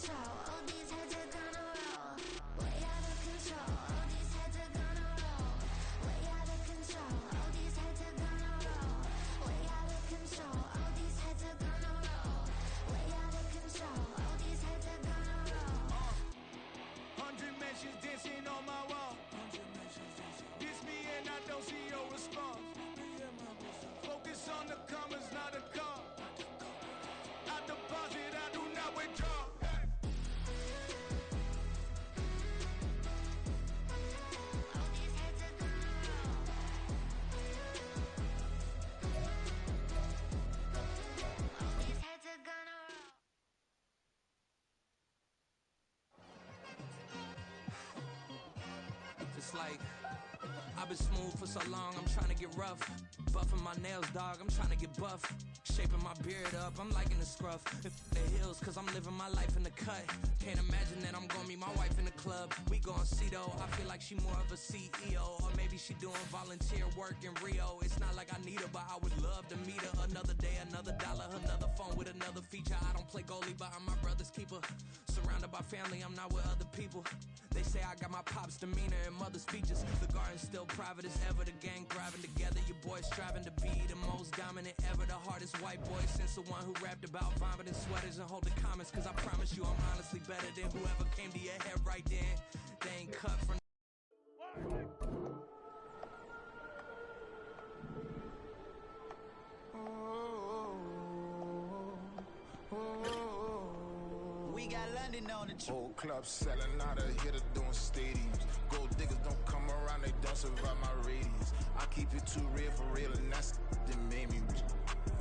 control. All these heads are gonna roll. Way out of control. All these heads are gonna roll. Way out of control. All these heads are gonna roll. Way out of control. All these heads are gonna roll. Way out of control. All these heads are gonna roll. 100 mentions dancing on my wall. Diss me and I don't see your response. Focus on the commas, not the call. I deposit, I do not withdraw. All these heads are gonna roll. All these heads are gonna roll. It's like I've been smooth for so long, I'm trying to get rough. Buffing my nails, dog, I'm trying to get buff. Shaping my beard up, I'm liking the scruff. The hills, cause I'm living my life in the cut. Can't imagine that I'm gonna meet my wife in the club. We gon' see though, I feel like she more of a CEO. Or maybe she doing volunteer work in Rio. It's not like I need her, but I would love to meet her. Another day, another dollar, another phone with another feature. I don't play goalie, but I'm my brother's keeper. Surrounded by family, I'm not with other people. They say I got my pop's demeanor and mother's features. The garden's still private as ever. The gang thriving together. Your boys striving to be the most dominant ever. The hardest white boy since the one who rapped about vomiting sweaters and holding comments. Cause I promise you I'm honestly better than whoever came to your head right then. They ain't cut from We got London on the trip. Whole club selling out of hitter doing stadiums. Gold diggers don't come around, they don't survive my radius. I keep it too real for real, and that's that made me rich.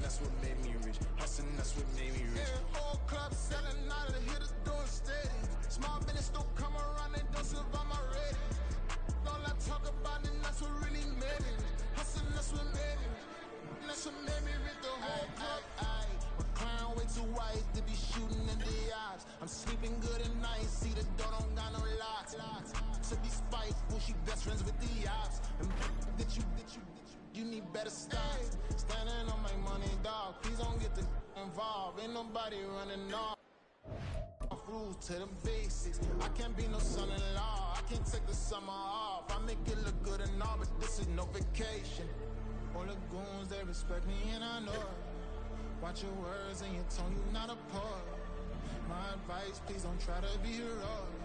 That's what made me rich. Hustling, that's what made me rich. Yeah, whole club selling out of hitter doing stadiums. Small business don't come around, they don't survive my radius. All I talk about it, that's what really made me rich. Hustling, that's what made me rich. That's what made me rich. The whole club. My crown way too white to be shooting in the eyes. I'm sleeping good at night, see the door don't got no locks. To be spiteful, she best friends with the ops. And that you need better stop. Standing on my money, dog. Please don't get the involved. Ain't nobody running off. Rules to the basics. I can't be no son-in-law. I can't take the summer off. I make it look good and all, but this is no vacation. All the goons, they respect me and I know it. Watch your words and your tone, you not a poet. My advice, please don't try to be heroic.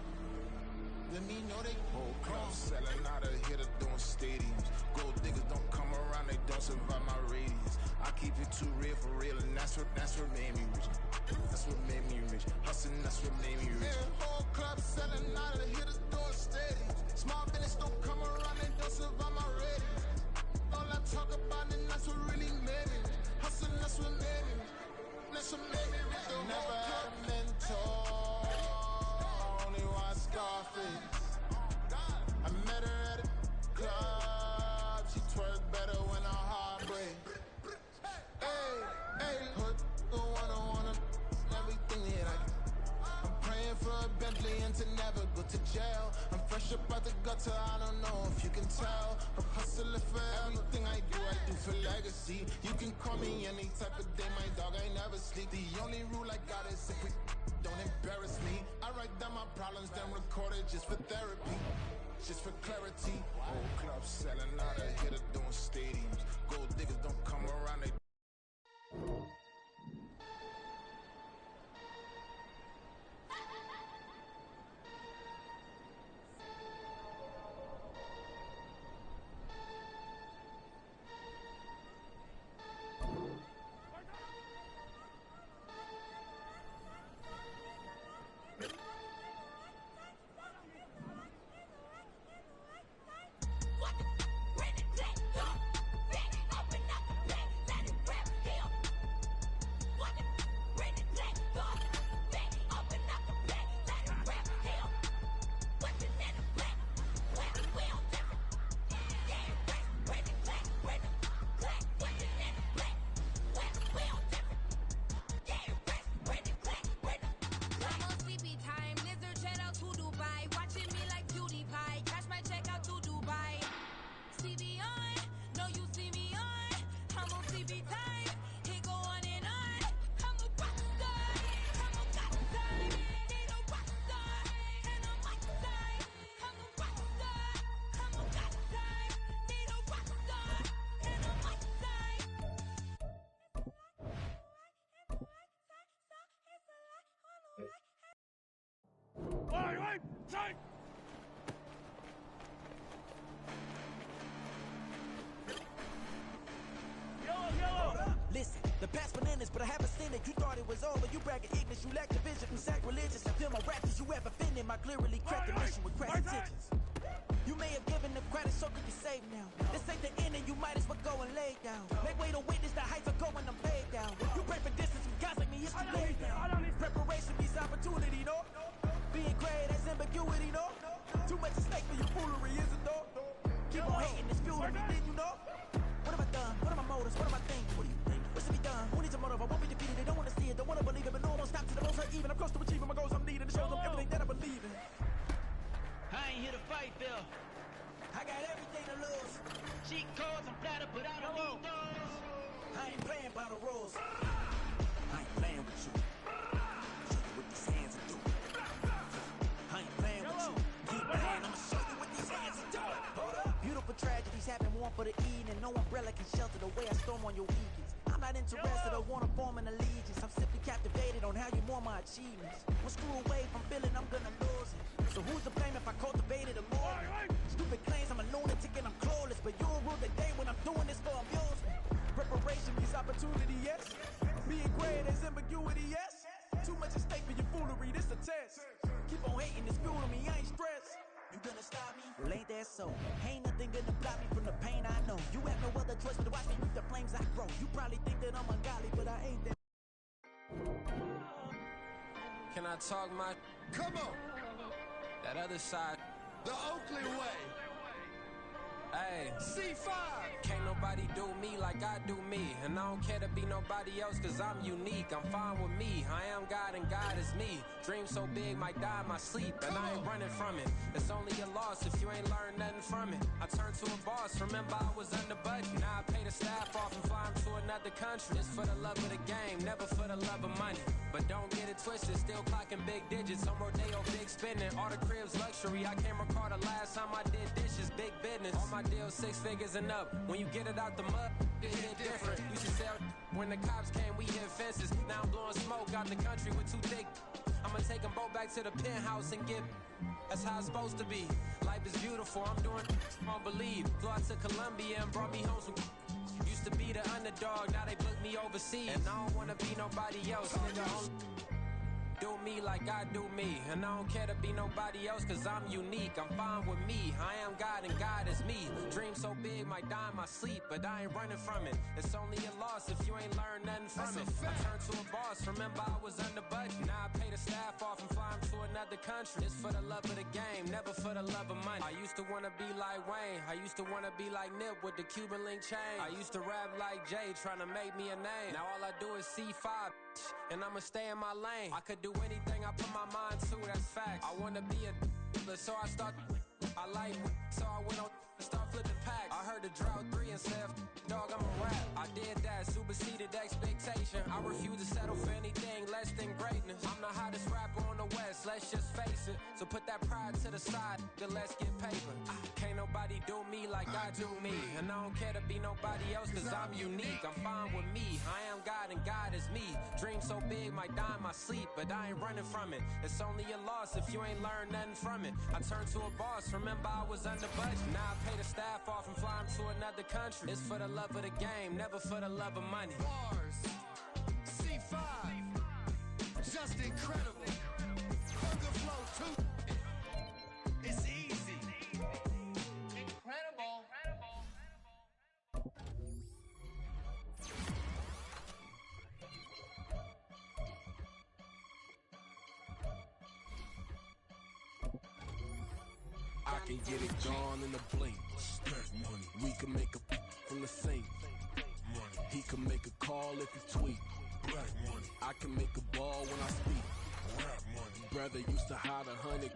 Let me know they whole club selling out of hitter doing stadiums. Gold diggers don't come around, they don't survive my radius. I keep it too real for real, and that's what made me rich. That's what made me rich. Hustling, that's what made me rich. Yeah, whole club selling out of hitters doing stadiums. Small business don't come around, they don't survive my radius. All I talk about it, that's what really made me rich. Hustling, that's what made me rich. That's what made me rich. Never had a mentor, only watch Scarface. I met her at a club, she twerk better when her heart breaks. Hey, put the one on everything that I get. I'm praying for a Bentley and to never go to jail. I'm fresh up out the gutter, I don't know if you can tell. I'm hustling for everything I do for legacy. You can call me any type of day, my dog, I never sleep. The only rule I got is if we don't embarrass me. I write down my problems, then record it just for therapy. Just for clarity. Whole club selling out of hitter doing stadiums. Gold diggers don't come around, they What the? Bring the clip, dog. Bring it, open up the pit, let it Time! Yellow! Listen, the past bananas, but I haven't seen it. You thought it was over. You bragging ignorance. You lack the vision from sacrilegious. I feel my raps. You have offended my clearly cracked mission with crack intentions. You may have given them credit, so could you save now? This ain't the end, and you might as well go and lay down. Make way to witness the heights are going, I'm paid down. You pray for distance from guys like me, it's too late now. Preparation means opportunity, no? Being great as ambiguity, no? Too much at stake for your foolery, is it though? Keep on hating, this fuel me, did you know? What have I done? What are my motives? What am I thinking? What do you think? What's to be done? Who needs a motive? I won't be defeated. They don't want to see it, don't want to believe it, but no one won't stop to the most hurt even. I'm close to achieving my goals, I'm needing to show them everything that I believe in. I ain't here to fight, Bill. I got everything to lose. Cheat codes, I'm flattered, but I don't need those. I ain't playing by the rules. I ain't playing with you. Show you what these hands are doing. I ain't playing with you. Keep my hand, I'ma show you what these hands are doing. Hold up. Beautiful tragedies happen, one for the evening. No umbrella can shelter the way I storm on your weekends. I'm not interested or wanna form an allegiance. I'm simply captivated on how you more my achievements. One screw away from feeling I'm gonna lose it. So who's to blame if I cultivated a more? Stupid claims I'm a lunatic and I'm clueless, but you'll rule the day when I'm doing this for amusement. Preparation means opportunity, yes. Being great is ambiguity, yes. Too much at stake for your foolery, this a test. Keep on hating, it's fueling me, I ain't stressed. You gonna stop me? Well, ain't that so? Ain't nothing gonna block me from the pain I know. You have no other choice but to watch me with the flames I grow. You probably think that I'm ungodly, but I ain't that. Can I talk my... Come on, That other side... the Oakley way. Hey, C5. can't nobody do me like I do me. And I don't care to be nobody else cause I'm unique. I'm fine with me, I am God and God is me. Dream so big, might die in my sleep. And I ain't running from it. It's only a loss if you ain't learned nothing from it. I turned to a boss, remember I was under budget. Now I pay the staff off and fly them to another country. It's for the love of the game, never for the love of money. But don't get it twisted, still clocking big digits. On Rodeo, big spending, all the cribs luxury. I can't recall the last time I did dishes, big business. All my deals 6 figures and up. When you get it out the mud, it hit different. Used to sell when the cops came, we hit fences. Now I'm blowing smoke out the country with 2 thick. I'ma take them both back to the penthouse and get. That's how it's supposed to be. Life is beautiful, I'm doing won't believe. Flew out to Colombia and brought me home some. Used to be the underdog, now they book me overseas. And I don't wanna be nobody else, nigga. Do me like I do me. And I don't care to be nobody else cause I'm unique. I'm fine with me, I am God and God is me. Dream so big, might die in my sleep. But I ain't running from it. It's only a loss if you ain't learned nothing from it. I turned to a boss, remember I was under budget. Now I pay the staff off and fly them to another country. It's for the love of the game, never for the love of money. I used to wanna be like Wayne, I used to wanna be like Nip with the Cuban link chain. I used to rap like Jay, trying to make me a name. Now all I do is C5, and I'ma stay in my lane. I could do anything I put my mind to, that's facts. I wanna be a so I start. I like so I went on start flipping packs. I heard the drought 3 and said, dog, I'm a rap. I did that, superseded expectation. I refuse to settle for anything less than greatness. I'm the hottest rapper on the West, let's just face it. So put that pride to the side, then let's get paper. Can't nobody do me like I do me. And I don't care to be nobody else cause I'm unique. I'm fine with me, I am God and God is me. Dream so big, might die in my sleep. But I ain't running from it. It's only a loss if you ain't learned nothing from it. I turned to a boss, remember I was under budget. Now I pay the staff off and fly them to another country. It's for the love of the game, never for the love of money. Bars. C5. Just incredible. Hunger flow too. It's easy. Incredible. I can get it gone in a blink. Money. We can make a from the sink. Money. He can make a call if he tweet. Black money. I can make a ball when I speak. Rap money. Brother used to hide 100.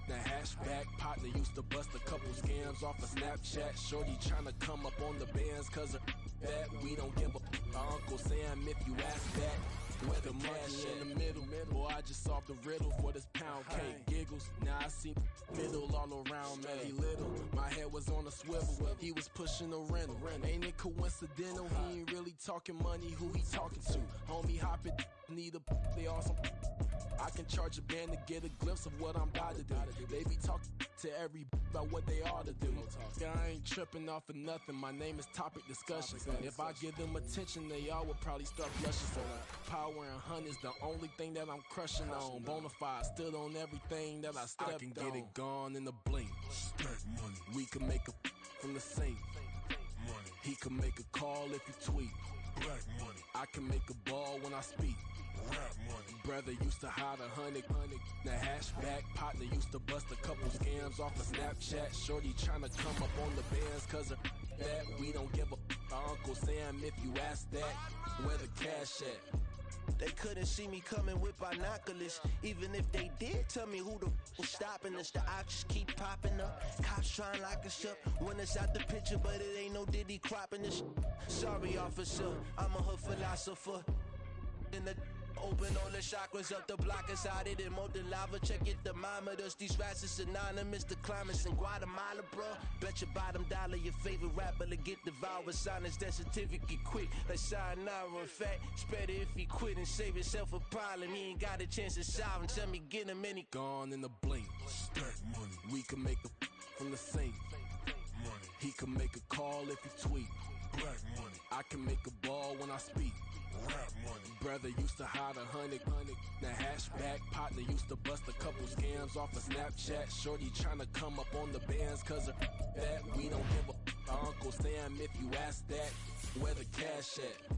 The hashback partner used to bust a couple scams off of Snapchat. Shorty tryna come up on the bands cause of that. We don't give a Uncle Sam if you ask that. Where the cash in the middle, boy, I just solved the riddle for this pound cake. Giggles, now I see middle all around me. He little, my head was on a swivel. He was pushing a rental. Ain't it coincidental? He ain't really talking money. Who he talking to? Homie hopping, need a they awesome. I can charge a band to get a glimpse of what I'm about to do. They be talking to every about what they ought to do. Yeah, I ain't tripping off of nothing. My name is Topic Discussions. If I give them attention, they all would probably start blushing. So power and hunt is the only thing that I'm crushing on. Bonafide stood on everything that I stepped on. I can get it gone in a blink. Money. We can make a from the sink. Money. He can make a call if you tweet. Black money. I can make a ball when I speak. Rap money. Brother used to hide 100. The hashback partner used to bust a couple scams off of Snapchat. Shorty tryna come up on the bands cause of that. We don't give a Uncle Sam if you ask that. Where the cash at? They couldn't see me coming with binoculars. Even if they did, tell me who the was stopping us. The options keep popping up. Cops trying to lock us up when it's out the picture, but it ain't no Diddy cropping this. Sorry, officer, I'm a hood philosopher. In the open all the chakras up the block inside it and molten lava. Check it, thermometers. These rats is synonymous. The climates in Guatemala, bro. Bet your bottom dollar your favorite rapper to get devoured. Sign his death certificate quick. Like sayonara. In fact, it's better if he quit and save himself a problem. He ain't got a chance to solve him. Tell me, get him any. Gone in the blink. Stack money. We can make a from the sink. Money. He can make a call if you tweet. Black money. I can make a ball when I speak. Rap money. Brother used to hide 100. The hashback partner used to bust a couple scams off of Snapchat. Shorty tryna come up on the bands cause of that. We don't give a Uncle Sam if you ask that. Where the cash at?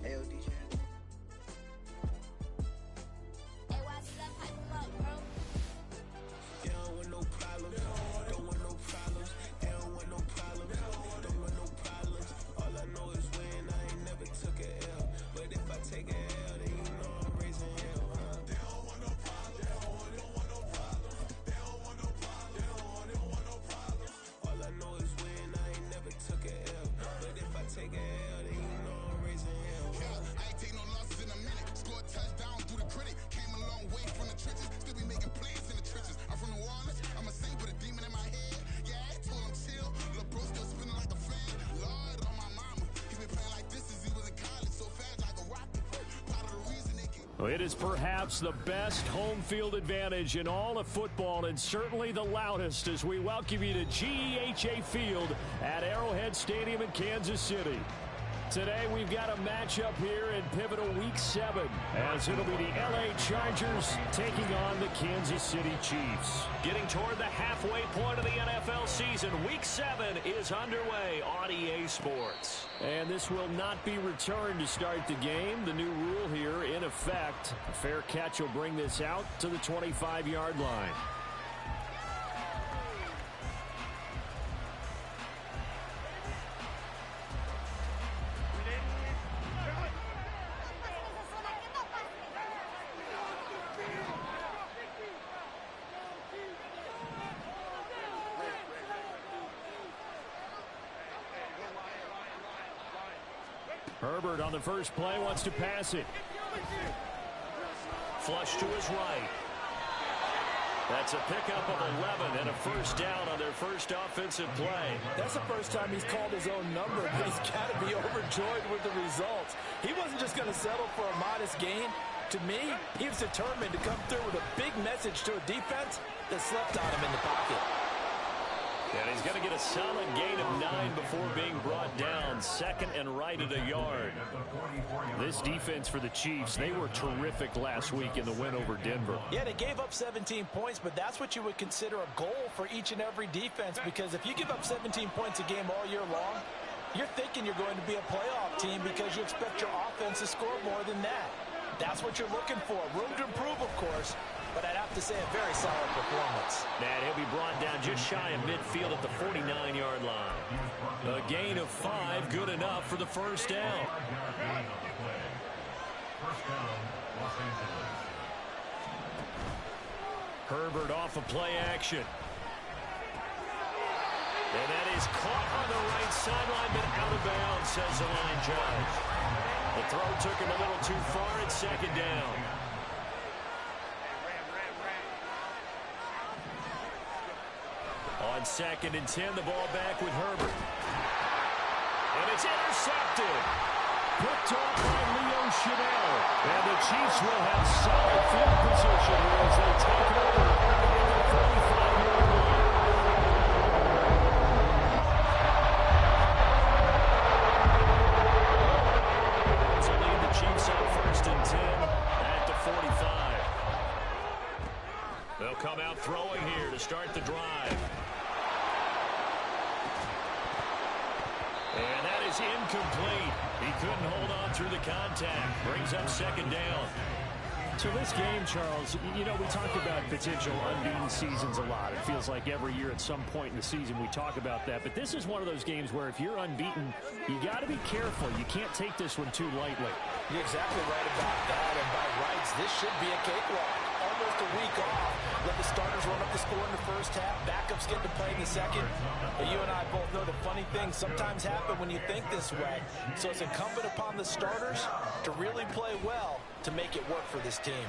Hey, DJ. Take a L, then you know I'm raising hell, huh? They don't want no problem. They don't want no problem. They don't want no problem. They don't want no problem. All I know is win. I ain't never took a L. But if I take a L, then you know I'm raising hell. Yeah, I ain't take no losses in a minute. Scored touchdown through the critic. Came a long way from the trenches. Still be making plays in the trenches. I'm from New Orleans. I'm a saint with a demon in my head. Yeah, I told him chill. Lil' bro still spinning like a fan. Lord on my mama. He been playing like this since he was in college. So fast like a rocket. It is perhaps the best home field advantage in all of football and certainly the loudest as we welcome you to GEHA Field at Arrowhead Stadium in Kansas City. Today we've got a matchup here in pivotal Week 7 as it'll be the LA Chargers taking on the Kansas City Chiefs. Getting toward the halfway point of the NFL season, Week 7 is underway on EA Sports. And this will not be returned to start the game. The new rule here in effect. A fair catch will bring this out to the 25-yard line. Herbert on the first play wants to pass it. Flush to his right. That's a pickup of 11 and a first down on their first offensive play. That's the first time he's called his own number, but he's got to be overjoyed with the results. He wasn't just going to settle for a modest gain. To me, he was determined to come through with a big message to a defense that slept on him in the pocket. And he's going to get a solid gain of 9 before being brought down. Second and right at a yard. This defense for the Chiefs, they were terrific last week in the win over Denver. Yeah, they gave up 17 points, but that's what you would consider a goal for each and every defense, because if you give up 17 points a game all year long, you're thinking you're going to be a playoff team because you expect your offense to score more than that. That's what you're looking for. Room to improve, of course, but I'd have to say a very solid performance. And he'll be brought down just shy of midfield at the 49-yard line. A gain of 5, good enough for the first down. Herbert off of play action. And that is caught on the right sideline, but out of bounds, says the line judge. The throw took him a little too far at second down. On On 2nd and 10, the ball back with Herbert. And it's intercepted. Picked off by Leo Chanel. And the Chiefs will have solid field position as they take it over at the 45-yard line. To lead the Chiefs on 1st and 10 at the 45. They'll come out throwing here to start the drive. And that is incomplete. He couldn't hold on through the contact. Brings up 2nd down. So this game, Charles, you know, we talk about potential unbeaten seasons a lot. It feels like every year at some point in the season we talk about that. But this is one of those games where if you're unbeaten, you got to be careful. You can't take this one too lightly. You're exactly right about that. And by rights, this should be a cakewalk. Almost a week off. Let the starters run up the score in the first half. Backups get to play in the second. But you and I both know the funny things sometimes happen when you think this way. So it's incumbent upon the starters to really play well to make it work for this team.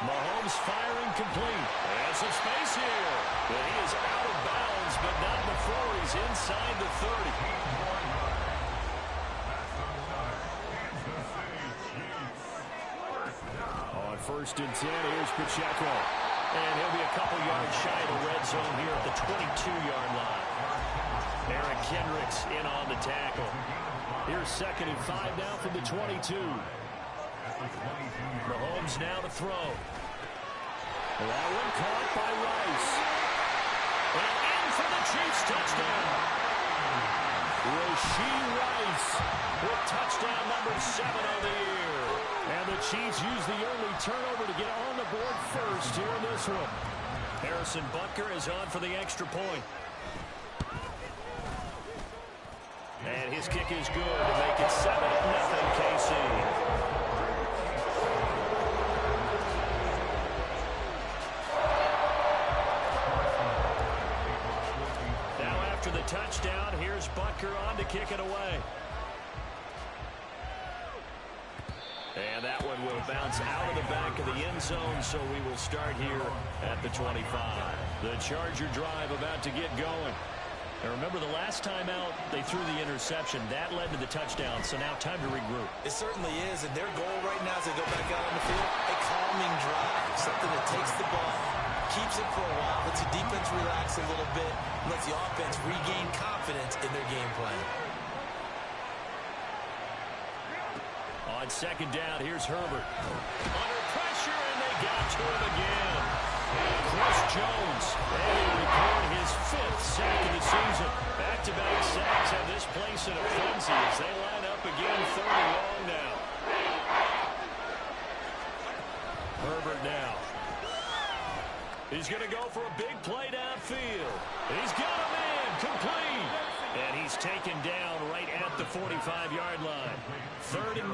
Mahomes firing complete. Has some space here. But he is out of bounds, but not before he's inside the 30. On 1st and 10, here's Pacheco. And he'll be a couple yards shy of the red zone here at the 22-yard line. Eric Kendricks in on the tackle. Here's 2nd and 5 now from the 22. Mahomes now to throw. That one caught by Rice. And in for the Chiefs touchdown. Rashee Rice with touchdown number 7 on the year. And the Chiefs use the early turnover to get on the board first here in this one. Harrison Butker is on for the extra point. And his kick is good to make it 7-0 KC. Now after the touchdown, here's Butker on to kick it away. And that one will bounce out of the back of the end zone, so we will start here at the 25. The Charger drive about to get going. And remember, the last time out, they threw the interception. That led to the touchdown, so now time to regroup. It certainly is, and their goal right now as they go back out on the field, a calming drive, something that takes the ball, keeps it for a while, lets the defense relax a little bit, and lets the offense regain confidence in their game plan. On 2nd down, here's Herbert. Under pressure, and they got to him again. Chris Jones, ready to record his 5th sack of the season. Back-to-back sacks have this place in a frenzy as they line up again 3rd and long now. Herbert now. He's going to go for a big play downfield. He's got him in, complete. And he's taken down right at the 45-yard line. 3rd and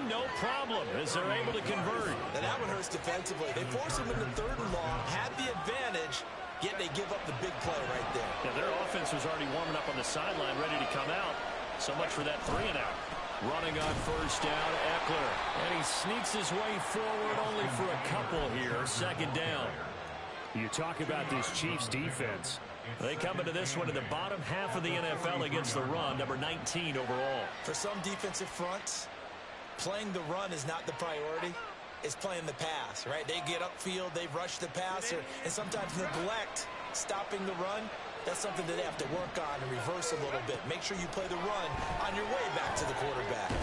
19, no problem, as they're able to convert. Now that one hurts defensively. They force him into 3rd and long, had the advantage, yet they give up the big play right there. Yeah, their offense was already warming up on the sideline, ready to come out. So much for that 3-and-out. Running on 1st down, Eckler. And he sneaks his way forward only for a couple here. 2nd down. You talk about this Chiefs defense. They come into this one in the bottom half of the NFL against the run, number 19 overall. For some defensive fronts, playing the run is not the priority. It's playing the pass, right? They get upfield, they rush the passer, and sometimes neglect stopping the run. That's something that they have to work on and reverse a little bit. Make sure you play the run on your way back to the quarterback.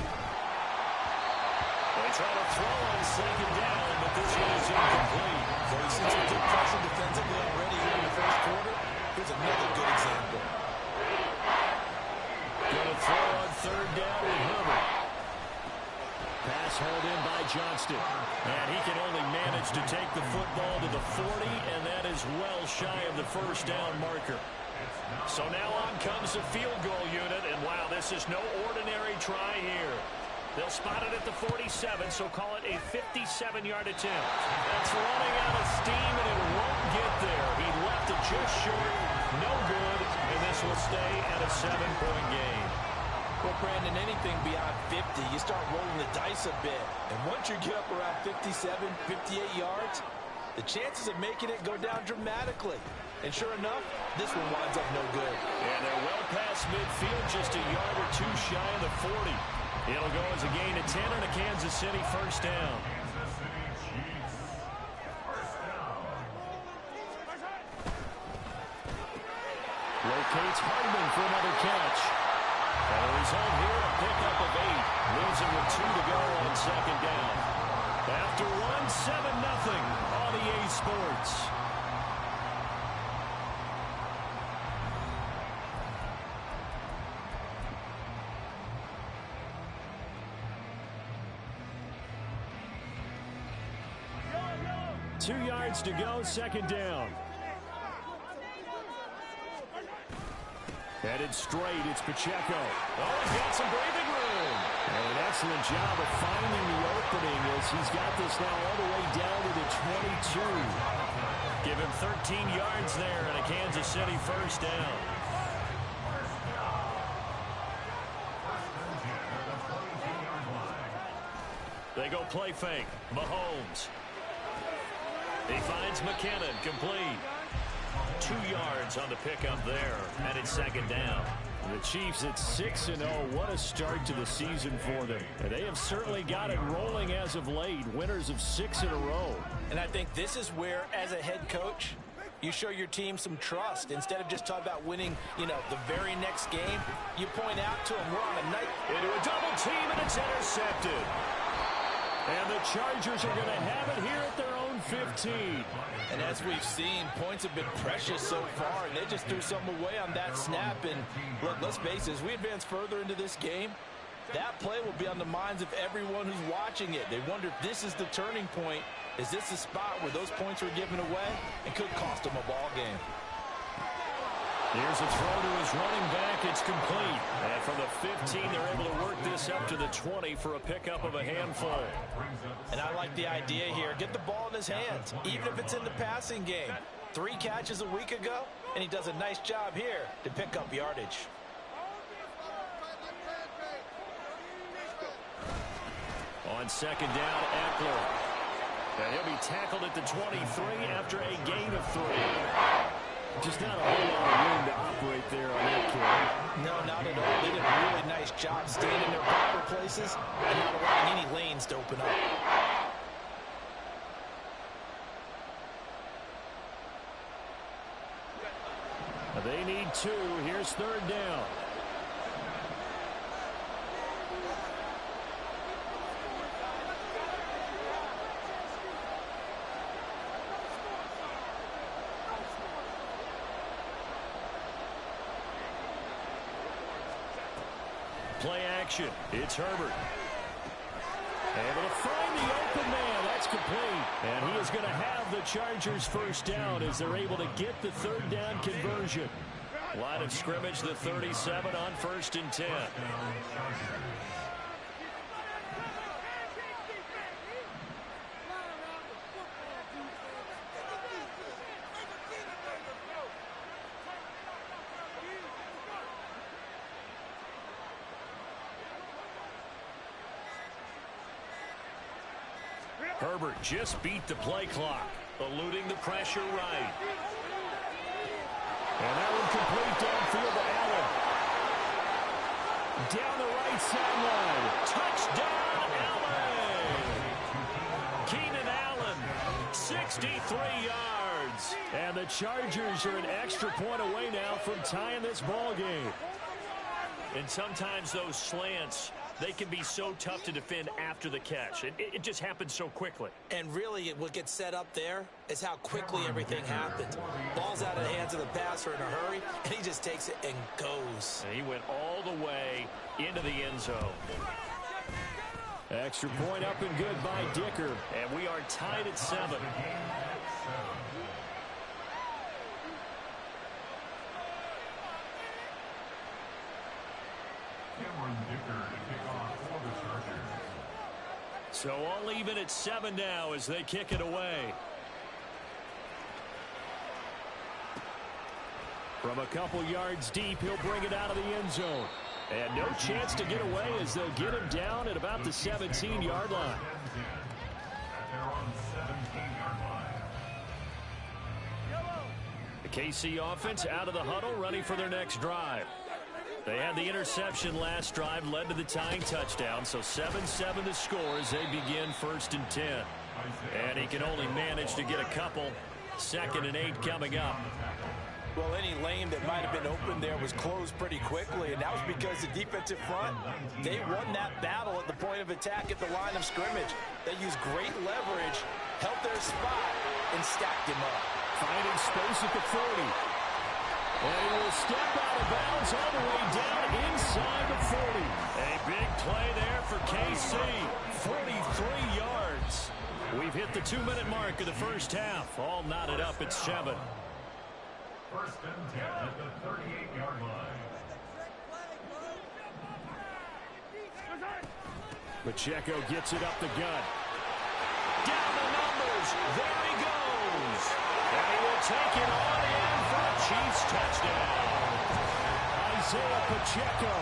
They try to throw on 2nd down, but this one is incomplete. So you've seen some good pressure defensively already here in the first quarter. Here's another good example. Going to throw on 3rd down with Herbert. Pass hauled in by Johnston. And he can only manage to take the football to the 40, and that is well shy of the 1st down marker. So now on comes the field goal unit, and wow, this is no ordinary try here. They'll spot it at the 47, so call it a 57-yard attempt. That's running out of steam, and it won't get there. He left it just short, no good, and this will stay at a 7-point game. Well, Brandon, anything beyond 50, you start rolling the dice a bit. And once you get up around 57, 58 yards, the chances of making it go down dramatically. And sure enough, this one winds up no good. And they're well past midfield, just a yard or two shy of the 40. It'll go as a gain of 10 and a Kansas City first down. Locates Hardman for another catch. And the result here, a pickup of 8. Leaves him with 2 to go on second down. After one, 7-0 on EA Sports. Two yards to go, second down. Headed straight, it's Pacheco. Oh, he's got some breathing room. And an excellent job of finding the opening as he's got this now all the way down to the 22. Give him 13 yards there and a Kansas City first down. They go play fake. Mahomes. He finds McKinnon, complete. 2 yards on the pickup there, and it's second down. The Chiefs at 6-0. What a start to the season for them. And they have certainly got it rolling as of late. Winners of 6 in a row. And I think this is where, as a head coach, you show your team some trust. Instead of just talking about winning, the very next game, you point out to them, we're on a night. Into a double team, and it's intercepted. And the Chargers are going to have it here at their own 15. And as we've seen, points have been precious so far, and they just threw something away on that snap. And look, let's face it, as we advance further into this game, that play will be on the minds of everyone who's watching it. They wonder if this is the turning point. Is this the spot where those points were given away and could cost them a ball game? Here's a throw to his running back. It's complete. And from the 15, they're able to work this up to the 20 for a pickup of a handful. And I like the idea here. Get the ball in his hands, even if it's in the passing game. 3 catches a week ago, and he does a nice job here to pick up yardage. On second down, Eckler. And he'll be tackled at the 23 after a gain of 3. Just not a whole lot of room to operate there on that carry. No, not at all. They did a really nice job staying in their proper places and not allowing any lanes to open up. They need 2. Here's third down. Play action. It's Herbert. Able to find the open man. That's complete. And he is going to have the Chargers first down as they're able to get the third down conversion. Line of scrimmage, the 37 on 1st and 10. Herbert just beat the play clock, eluding the pressure right. And that one complete downfield to Allen. Down the right sideline. Touchdown, Allen! Keenan Allen, 63 yards. And the Chargers are an extra point away now from tying this ball game. And sometimes those slants, they can be so tough to defend after the catch. It just happens so quickly. And really, what gets set up there is how quickly everything happens. Ball's out of the hands of the passer in a hurry, and he just takes it and goes. And he went all the way into the end zone. Extra point up and good by Dicker. And we are tied at 7. So all even at 7 now as they kick it away. From a couple yards deep, he'll bring it out of the end zone. And no chance to get away as they'll get him down at about the 17-yard line. The KC offense out of the huddle, ready for their next drive. They had the interception last drive, led to the tying touchdown, so 7-7 the score as they begin 1st and 10. And he can only manage to get a couple. 2nd and 8 coming up. Well, any lane that might have been open there was closed pretty quickly, and that was because the defensive front, they won that battle at the point of attack at the line of scrimmage. They used great leverage, held their spot, and stacked him up. Finding space at the 40. And he will step out of bounds all the way down inside the 40. A big play there for KC. 43 yards. We've hit the 2-minute mark of the first half. All knotted up at 7. 1st and 10 at the 38-yard line. Pacheco gets it up the gut. Down the numbers. There he goes. And he will take it on in for a Chiefs touchdown. Isaiah Pacheco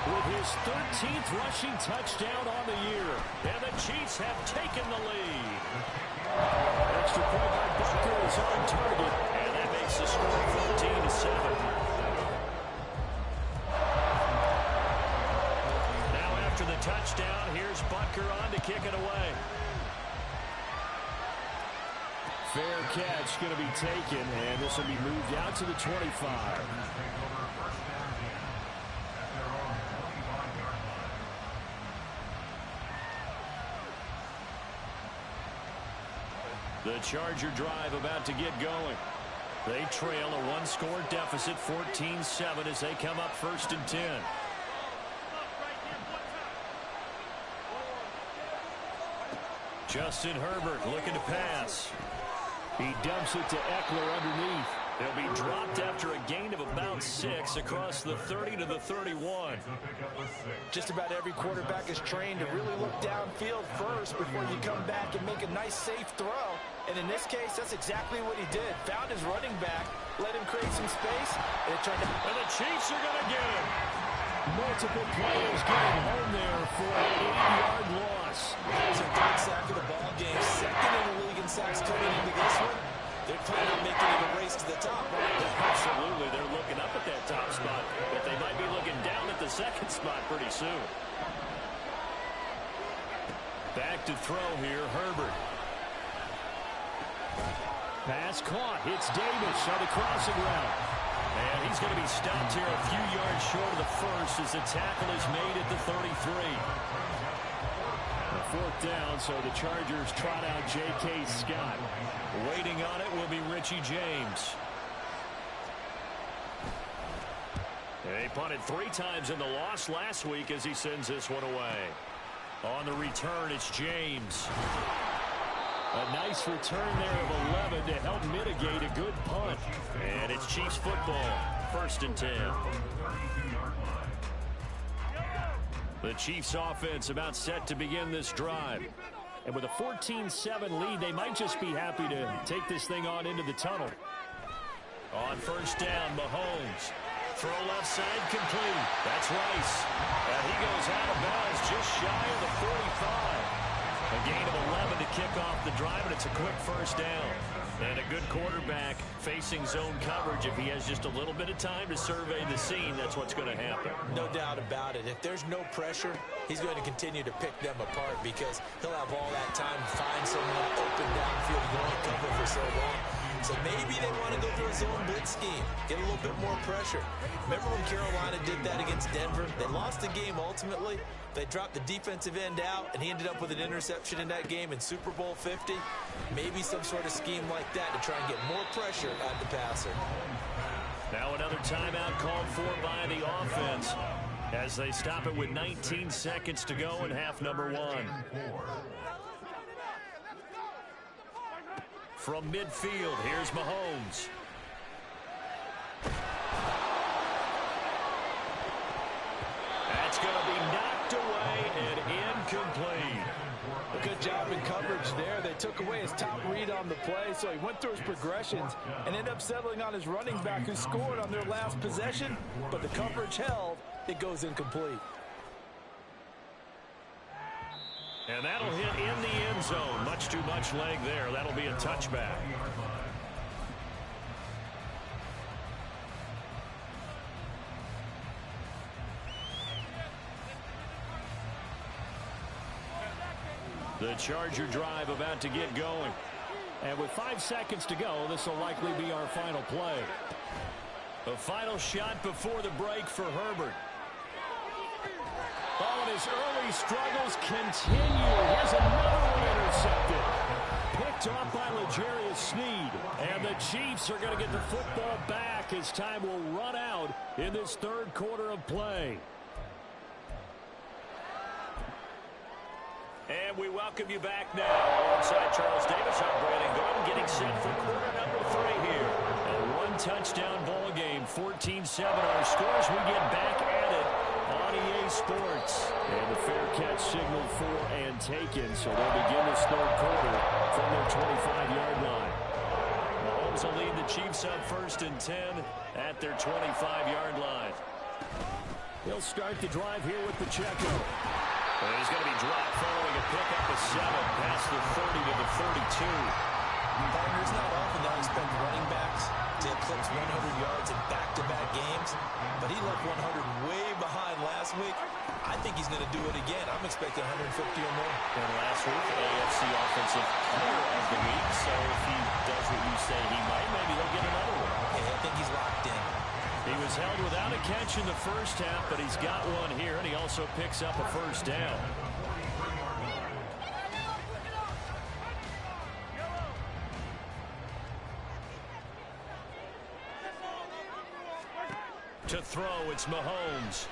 with his 13th rushing touchdown on the year. And the Chiefs have taken the lead. Extra point by Butker is on target. And that makes the score 14-7. Now after the touchdown, here's Butker on to kick it away. Fair catch going to be taken, and this will be moved out to the 25. The Charger drive about to get going. They trail a 1-score deficit, 14-7, as they come up 1st and 10. Justin Herbert looking to pass. He dumps it to Eckler underneath. They'll be dropped after a gain of about 6 across the 30 to the 31. Just about every quarterback is trained to really look downfield first before you come back and make a nice, safe throw. And in this case, that's exactly what he did. Found his running back, let him create some space, and it turned out. And the Chiefs are going to get him. Multiple players getting home there for an 8-yard loss. That was a third sack of the ball game. 2nd in the league in sacks coming into this one. They're planning on making it a race to the top, right? Absolutely. They're looking up at that top spot, but they might be looking down at the 2nd spot pretty soon. Back to throw here, Herbert. Pass caught. Hits Davis on the crossing route. And he's going to be stopped here a few yards short of the first as the tackle is made at the 33. A 4th down, so the Chargers trot out J.K. Scott. Waiting on it will be Richie James. They punted 3 times in the loss last week as he sends this one away. On the return, it's James. A nice return there of 11 to help mitigate a good punt. And it's Chiefs football, 1st and 10. The Chiefs offense about set to begin this drive. And with a 14-7 lead, they might just be happy to take this thing on into the tunnel. On 1st down, Mahomes. Throw left side complete. That's Rice. And he goes out of bounds just shy of the 45. A gain of 11 to kick off the drive, and it's a quick 1st down. And a good quarterback facing zone coverage. If he has just a little bit of time to survey the scene, that's what's going to happen. No doubt about it. If there's no pressure, he's going to continue to pick them apart because he'll have all that time to find someone open downfield. You can only cover for so long. So maybe they want to go to a zone blitz scheme, get a little bit more pressure. Remember when Carolina did that against Denver? They lost the game ultimately. They dropped the defensive end out, and he ended up with an interception in that game in Super Bowl 50. Maybe some sort of scheme like that to try and get more pressure on the passer. Now another timeout called for by the offense as they stop it with 19 seconds to go in half number 1. From midfield, here's Mahomes. That's going to be knocked away and incomplete. A good job in coverage there. They took away his top read on the play, so he went through his progressions and ended up settling on his running back who scored on their last possession, but the coverage held. It goes incomplete. And that'll hit in the end zone. Much too much leg there. That'll be a touchback. The Charger drive about to get going. And with 5 seconds to go, this will likely be our final play. The final shot before the break for Herbert. Oh, and his early struggles continue. Here's another one intercepted. Picked off by L'Jarius Sneed. And the Chiefs are going to get the football back as time will run out in this third quarter of play. And we welcome you back now. Alongside Charles Davis, I'm Brandon Gordon, getting set for quarter number 3 here. A one-touchdown ball game, 14-7 our scores. We get back at it on EA Sports. And the fair catch signaled for and taken, so they'll begin this third quarter from their 25-yard line. Mahomes will lead the Chiefs up 1st and 10 at their 25-yard line. He'll start the drive here with Pacheco. And he's going to be dropped following a pickup of 7 past the 30 to the 32. It's not often that I expect running backs to eclipse 100 yards in back-to-back games, but he left 100 way behind last week. I think he's going to do it again. I'm expecting 150 or more. And last week, AFC Offensive Player of the Week, so if he does what you say he might, maybe he'll get another one. Okay, I think he's locked in. He was held without a catch in the first half, but he's got one here, and he also picks up a first down. To throw, it's Mahomes.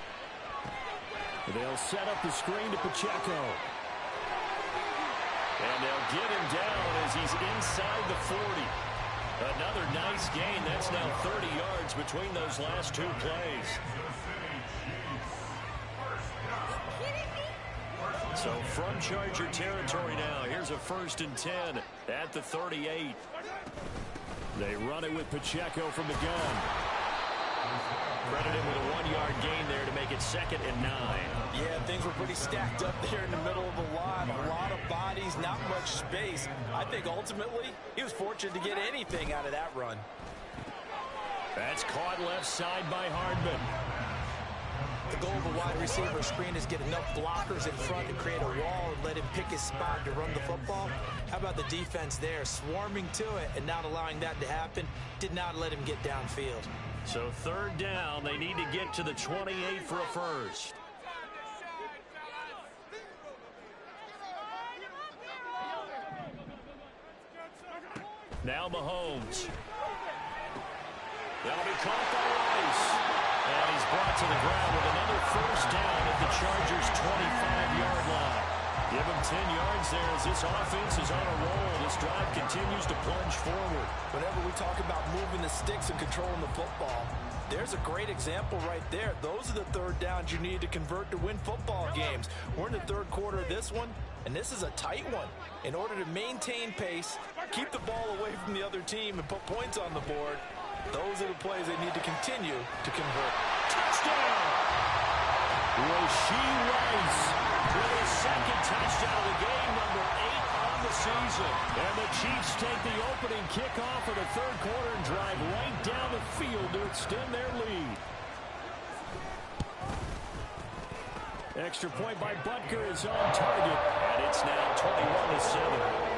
They'll set up the screen to Pacheco. And they'll get him down as he's inside the 40. Another nice gain. That's now 30 yards between those last 2 plays. So from Charger territory now, here's a 1st and 10 at the 38. They run it with Pacheco from the gun. Credited with a 1-yard gain there to make it 2nd and 9. Yeah, things were pretty stacked up there in the middle of the line. A lot of bodies, not much space. I think ultimately he was fortunate to get anything out of that run. That's caught left side by Hardman. The goal of a wide receiver screen is get enough blockers in front to create a wall and let him pick his spot to run the football. How about the defense there, swarming to it and not allowing that to happen? Did not let him get downfield. So 3rd down, they need to get to the 28 for a first. Now Mahomes. That'll be caught by Rice. And he's brought to the ground with another first down at the Chargers' 25-yard line. Give him 10 yards there as this offense is on a roll. This drive continues to plunge forward. Whenever we talk about moving the sticks and controlling the football, there's a great example right there. Those are the 3rd downs you need to convert to win football games. We're in the 3rd quarter of this one, and this is a tight one. In order to maintain pace, keep the ball away from the other team, and put points on the board, those are the plays they need to continue to convert. Touchdown! Rashee Rice with his 2nd touchdown of the game, number 8 on the season. And the Chiefs take the opening kickoff of the 3rd quarter and drive right down the field to extend their lead. Extra point by Butker is on target, and it's now 21-7.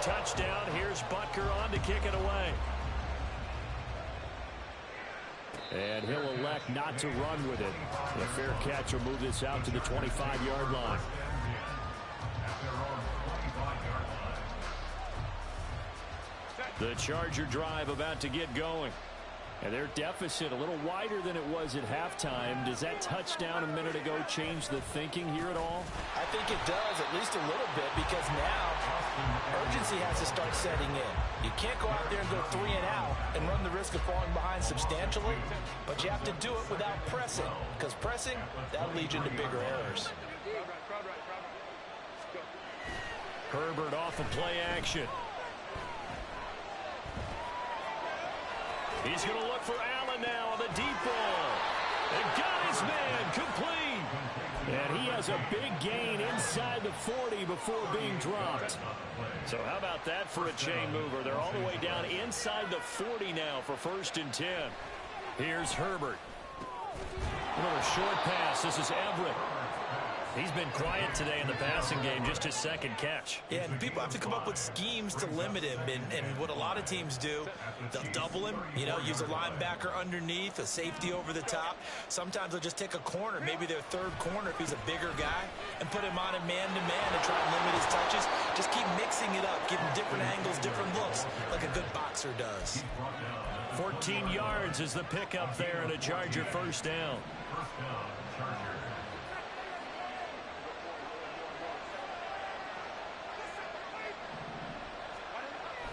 Touchdown. Here's Butker on to kick it away. And he'll elect not to run with it. The fair catch will move this out to the 25-yard line. The Charger drive about to get going. And their deficit a little wider than it was at halftime. Does that touchdown a minute ago change the thinking here at all? I think it does, at least a little bit, because now urgency has to start setting in. You can't go out there and go 3 and out and run the risk of falling behind substantially, but you have to do it without pressing, because pressing, that leads you into bigger errors. Herbert off of play action. He's going to look for Allen now on the deep ball. And got his man complete. And he has a big gain inside the 40 before being dropped. So how about that for a chain mover? They're all the way down inside the 40 now for 1st and 10. Here's Herbert. Another short pass. This is Everett. He's been quiet today in the passing game, just his 2nd catch. Yeah, and people have to come up with schemes to limit him. And what a lot of teams do, they'll double him, use a linebacker underneath, a safety over the top. Sometimes they'll just take a corner, maybe their 3rd corner if he's a bigger guy, and put him on a man-to-man and try and limit his touches. Just keep mixing it up, give him different angles, different looks, like a good boxer does. 14 yards is the pickup there and a Charger 1st down.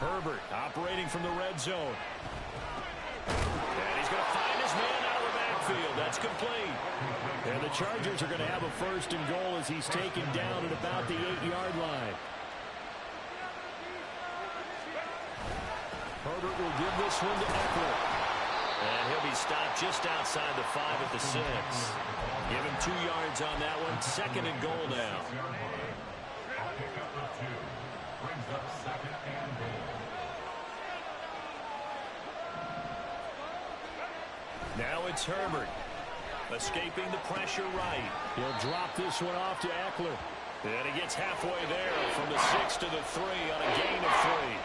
Herbert operating from the red zone. And he's going to find his man out of the backfield. That's complete. And the Chargers are going to have a 1st and goal as he's taken down at about the 8-yard line. Herbert will give this one to Eckler. And he'll be stopped just outside the 5 at the 6. Give him 2 yards on that one. 2nd and goal now. Now it's Herbert. Escaping the pressure right. He'll drop this one off to Eckler. And he gets halfway there from the 6 to the 3 on a gain of 3.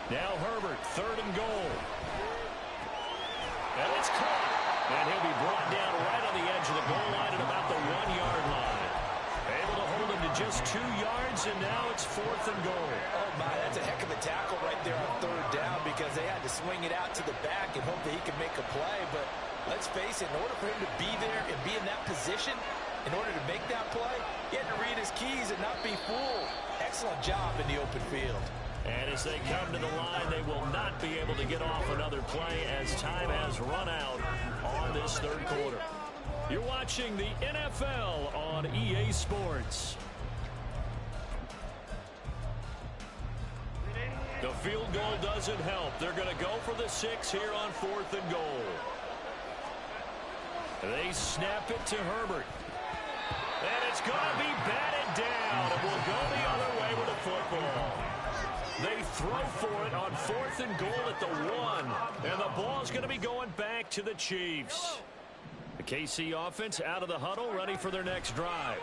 Now Herbert, 3rd and goal. And it's caught. And he'll be brought down right on the edge of the goal line at about the 1-yard line. Able to hold him to just 2 yards, and now it's 4th and goal. Oh, my, that's a heck of a tackle right there on 3rd down because they had to swing it out to the back and hope that he could make a play. But let's face it, in order for him to be there and be in that position, in order to make that play, he had to read his keys and not be fooled. Excellent job in the open field. And as they come to the line, they will not be able to get off another play as time has run out on this 3rd quarter. You're watching the NFL on EA Sports. The field goal doesn't help. They're going to go for the 6 here on 4th and goal. They snap it to Herbert. And it's going to be batted down. It will go the other way with the football. They throw for it on 4th and goal at the 1. And the ball's going to be going back to the Chiefs. The KC offense out of the huddle, ready for their next drive.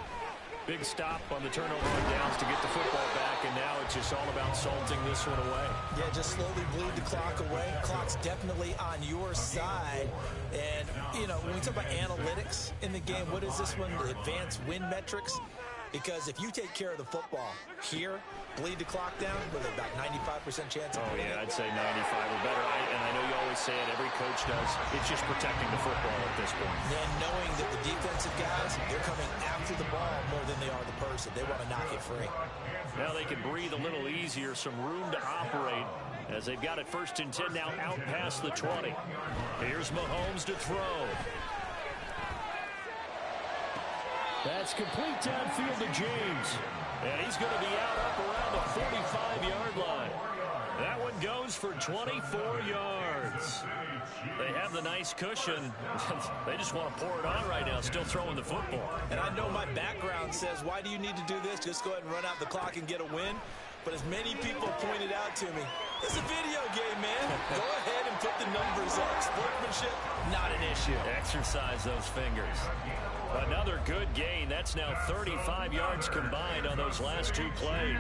Big stop on the turnover on downs to get the football back, and now it's just all about salting this one away. Yeah, just slowly bleed the clock away. Clock's definitely on your side. And, when we talk about analytics in the game, what is this one? The advanced win metrics? Because if you take care of the football here, bleed the clock down with about 95% chance of winning. Oh, yeah, I'd say 95 or better. And I know you always say it, every coach does. It's just protecting the football at this point. And knowing that the defensive guys, they're coming after the ball more than they are the person. They want to knock it free. Now they can breathe a little easier, some room to operate as they've got it 1st and 10 now out past the 20. Here's Mahomes to throw. That's complete downfield to James. And he's going to be out up around the 45-yard line. That one goes for 24 yards. They have the nice cushion. They just want to pour it on right now, still throwing the football. And I know my background says, why do you need to do this? Just go ahead and run out the clock and get a win. But as many people pointed out to me, it's a video game, man. Go ahead and put the numbers up. Sportsmanship, not an issue. Exercise those fingers. Another good gain. That's now 35 yards combined on those last 2 plays.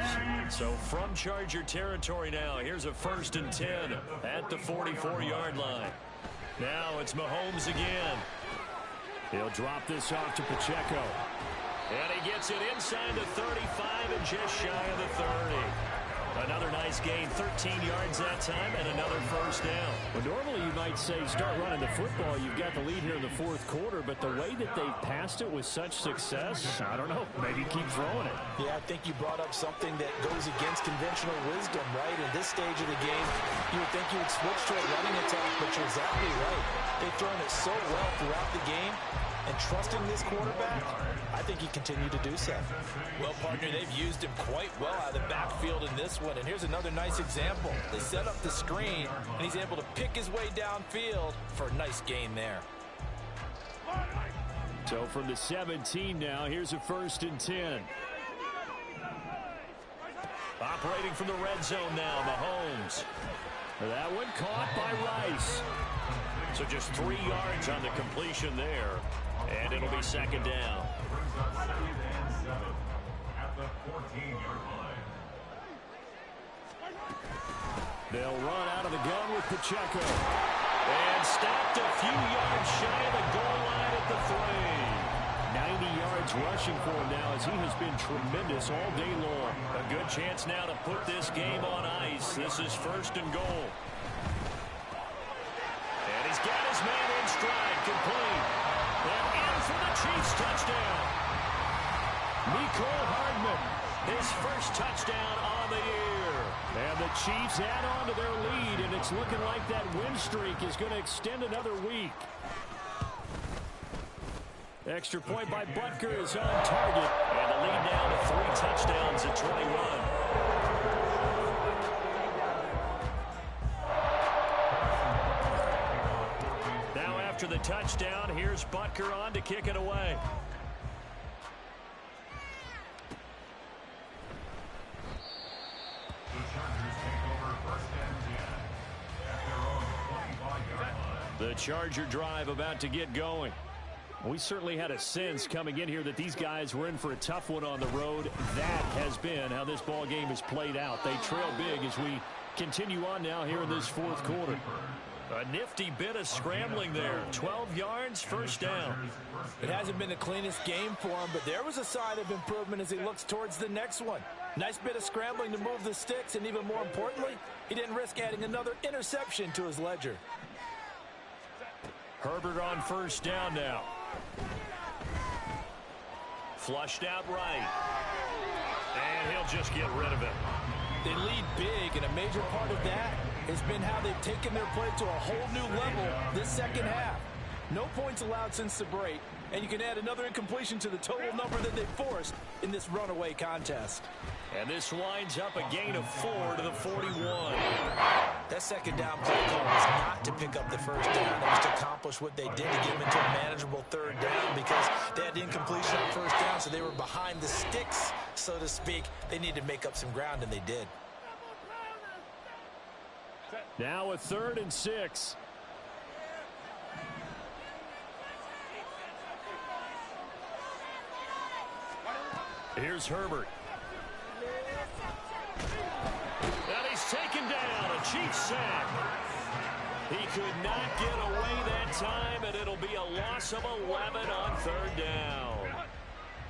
So from Charger territory now, here's a 1st and 10 at the 44-yard line. Now it's Mahomes again. He'll drop this off to Pacheco. And he gets it inside the 35 and just shy of the 30. Another nice gain, 13 yards that time, and another first down. Well, normally you might say start running the football. You've got the lead here in the fourth quarter, but the way that they've passed it with such success, I don't know, maybe keep throwing it. Yeah, I think you brought up something that goes against conventional wisdom, right? In this stage of the game, you would think you would switch to a running attack, but you're exactly right. They've thrown it so well throughout the game, and trusting this quarterback, I think he continued to do so. Well, partner, they've used him quite well out of the backfield in this one. And here's another nice example. They set up the screen, and he's able to pick his way downfield for a nice gain there. So from the 17 now, here's a 1st and 10. Operating from the red zone now, Mahomes. That one caught by Rice. So just 3 yards on the completion there. And it'll be 2nd down. At the 14-yard line. They'll run out of the gun with Pacheco. And stopped a few yards shy of the goal line at the 3. 90 yards rushing for him now as he has been tremendous all day long. A good chance now to put this game on ice. This is 1st and goal. And he's got his man in stride, complete. And in for the Chiefs touchdown. Mecole Hardman, his first touchdown on the year. And the Chiefs add on to their lead, and it's looking like that win streak is going to extend another week. Extra point by Butker is on target. And the lead now to 3 touchdowns at 21. Now after the touchdown, here's Butker on to kick it away. The Chargers take over 1st and 10 at their own 25-yard line. The Charger drive about to get going. We certainly had a sense coming in here that these guys were in for a tough one on the road. That has been how this ball game has played out. They trail big as we continue on now here in this 4th quarter. A nifty bit of scrambling there. 12 yards, 1st down. It hasn't been the cleanest game for him, but there was a sign of improvement as he looks towards the next one. Nice bit of scrambling to move the sticks, and even more importantly, he didn't risk adding another interception to his ledger. Herbert on 1st down now. Flushed out right. And he'll just get rid of it. They lead big, and a major part of that has been how they've taken their play to a whole new level this second half. No points allowed since the break, and you can add another incompletion to the total number that they forced in this runaway contest. And this winds up a gain of 4 to the 41. That second down play call was not to pick up the first down. It was to accomplish what they did to get them into a manageable 3rd down because they had the incompletion on 1st down, so they were behind the sticks, so to speak. They needed to make up some ground, and they did. Now a 3rd and 6. Here's Herbert. And he's taken down. A Chiefs sack. He could not get away that time, and it'll be a loss of 11 on 3rd down.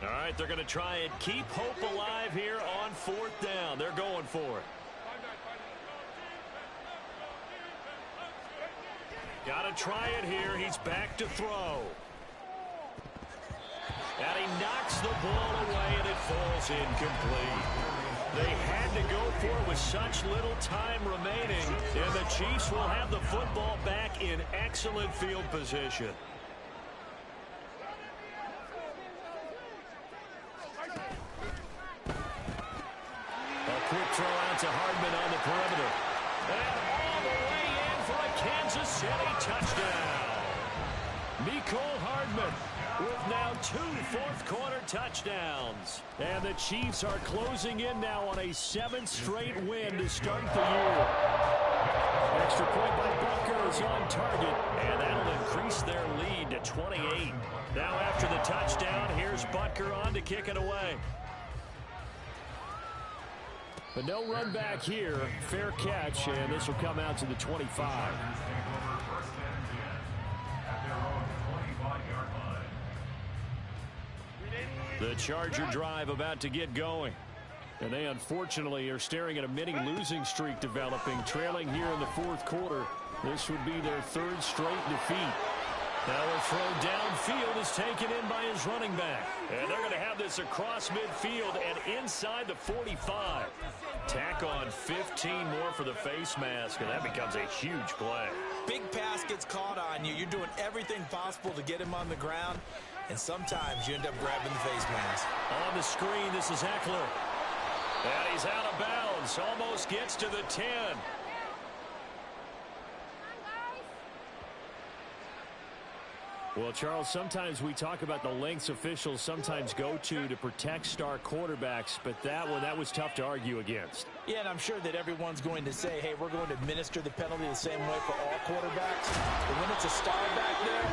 All right, they're going to try and keep hope alive here on 4th down. They're going for it. Got to try it here. He's back to throw. And he knocks the ball away, and it falls incomplete. They had to go for it with such little time remaining, and the Chiefs will have the football back in excellent field position. A quick throw out to Hardman on the perimeter. And all the way in for a Kansas City touchdown. Mecole Hardman with now 2 fourth-quarter touchdowns. And the Chiefs are closing in now on a 7th straight win to start the year. Extra point by Butker is on target, and that'll increase their lead to 28. Now after the touchdown, here's Butker on to kick it away. But no run back here. Fair catch, and this will come out to the 25. The Charger drive about to get going. And they unfortunately are staring at a mini losing streak developing, trailing here in the fourth quarter. This would be their third straight defeat. Now a throw downfield is taken in by his running back. And they're going to have this across midfield and inside the 45. Tack on 15 more for the face mask, and that becomes a huge play. Big pass gets caught on you. You're doing everything possible to get him on the ground, and sometimes you end up grabbing the face mask. On the screen, this is Eckler. And he's out of bounds. Almost gets to the 10. Well, Charles, sometimes we talk about the lengths officials sometimes go to protect star quarterbacks, but that was tough to argue against. Yeah, and I'm sure that everyone's going to say, hey, we're going to administer the penalty the same way for all quarterbacks. But when it's a star back there,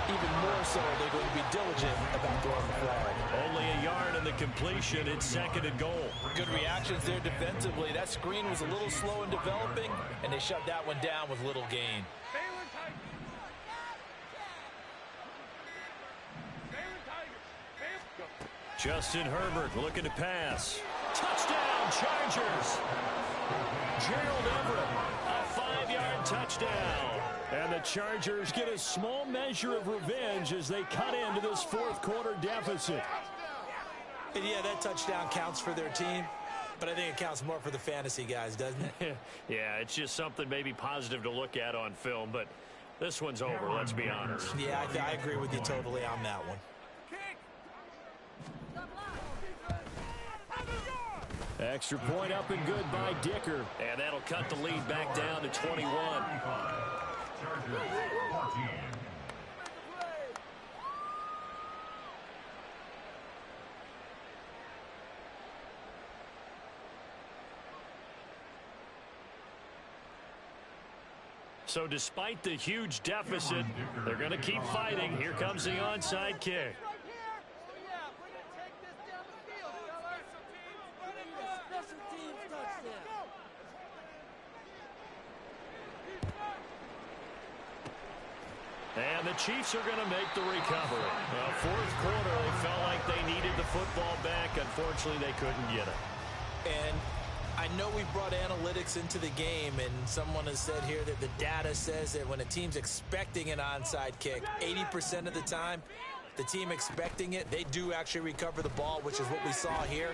even more so, they're going to be diligent about throwing the flag. Only a yard in the completion. It's second and goal. Good reactions there defensively. That screen was a little slow in developing, and they shut that one down with little gain. Justin Herbert looking to pass. Touchdown, Chargers. Gerald Everett, a 5-yard touchdown. And the Chargers get a small measure of revenge as they cut into this fourth quarter deficit. And yeah, that touchdown counts for their team, but I think it counts more for the fantasy guys, doesn't it? Yeah, it's just something maybe positive to look at on film, but this one's over, let's be honest. Yeah, I agree with you totally on that one. Extra point up and good by Dicker. And that'll cut the lead back down to 21. So despite the huge deficit, they're going to keep fighting. Here comes the onside kick. And the Chiefs are going to make the recovery. Well, fourth quarter, they felt like they needed the football back. Unfortunately, they couldn't get it. And I know we brought analytics into the game, and someone has said here that the data says that when a team's expecting an onside kick, 80% of the time, the team expecting it, they do actually recover the ball, which is what we saw here.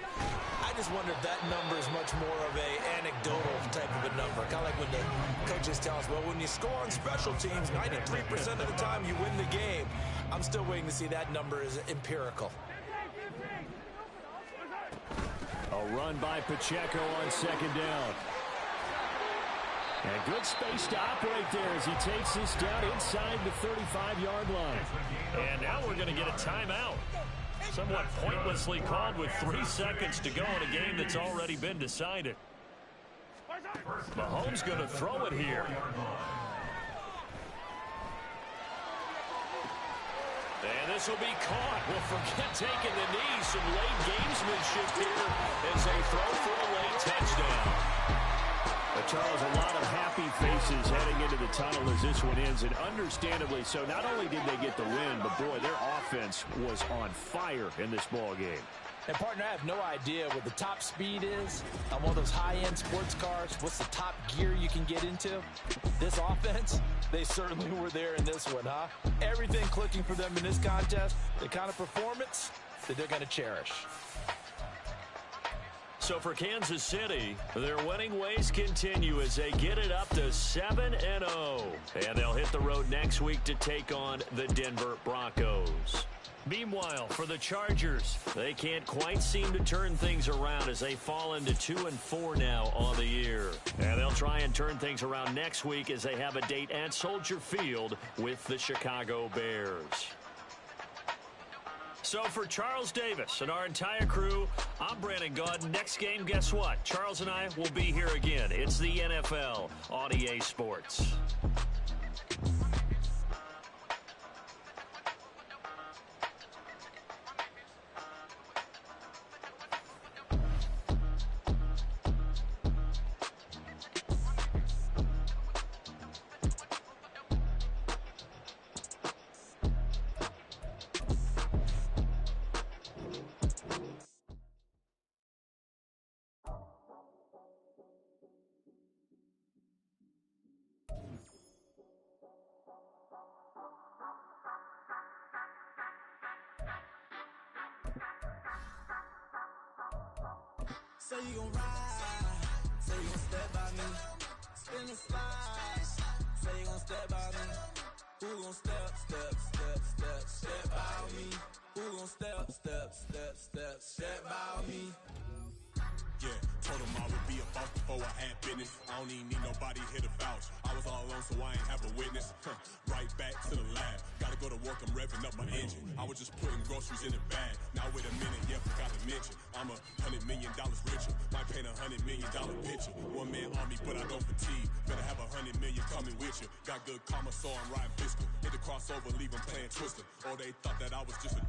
I just wonder if that number is much more of a anecdotal type of a number. Kind of like when the coaches tell us, well, when you score on special teams, 93% of the time you win the game. I'm still waiting to see that number is empirical. A run by Pacheco on second down. And good space to operate there as he takes this down inside the 35-yard line. And now we're going to get a timeout. Somewhat pointlessly called with 3 seconds to go in a game that's already been decided. Mahomes going to throw it here. And this will be caught. Well, forget taking the knee. Some late gamesmanship here as they throw for a late touchdown. Charles, a lot of happy faces heading into the tunnel as this one ends, and understandably so. Not only did they get the win, but boy, their offense was on fire in this ball game. And partner, I have no idea what the top speed is on one of those high-end sports cars. What's the top gear you can get into? This offense, they certainly were there in this one, huh? Everything clicking for them in this contest, the kind of performance that they're going to cherish. So for Kansas City, their winning ways continue as they get it up to 7-0. And they'll hit the road next week to take on the Denver Broncos. Meanwhile, for the Chargers, they can't quite seem to turn things around as they fall into 2-4 now on the year. And they'll try and turn things around next week as they have a date at Soldier Field with the Chicago Bears. So for Charles Davis and our entire crew, I'm Brandon Gaudin. Next game, guess what? Charles and I will be here again. It's the NFL on EA Sports. Say you gon' ride, say you gon' step by me. Spin and slide, say you gon' step by me. Who gon' step by me? Who gon' step by me? Yeah, told him I would be a boss before I had business. I don't even need nobody here to vouch. I was all alone, so I ain't have a witness. Right back to the lab. Gotta go to work, I'm revving up my engine. I was just putting groceries in the bag. Now wait a minute, yeah, forgot to mention. I'm $100 million richer. Might paint $100 million picture. One man army, but I don't fatigue. Better have 100 million coming with you. Got good karma, so I'm riding fiscal. Hit the crossover, leave them playing Twister. Oh, they thought that I was just a...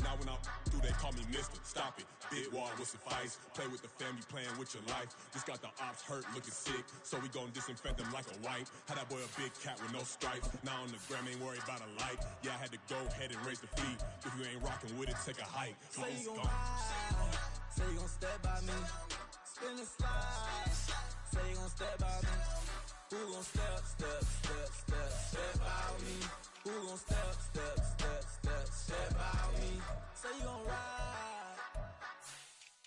Now when I do, they call me Mister. Stop it. Big wall will suffice. Play with the family, playing with your life. Just got the ops hurt, looking sick. So we gon' disinfect them like a wipe. Had that boy a big cat with no stripes. Now on the gram, ain't worried about a light. Yeah, I had to go ahead and raise the fleet. If you ain't rocking with it, take a hike. Say you gon' ride, say you gon' step by me. Spin and slide, say you gon' step by me. Who gon' step by me? Who gon' step by me? Say you gon' ride.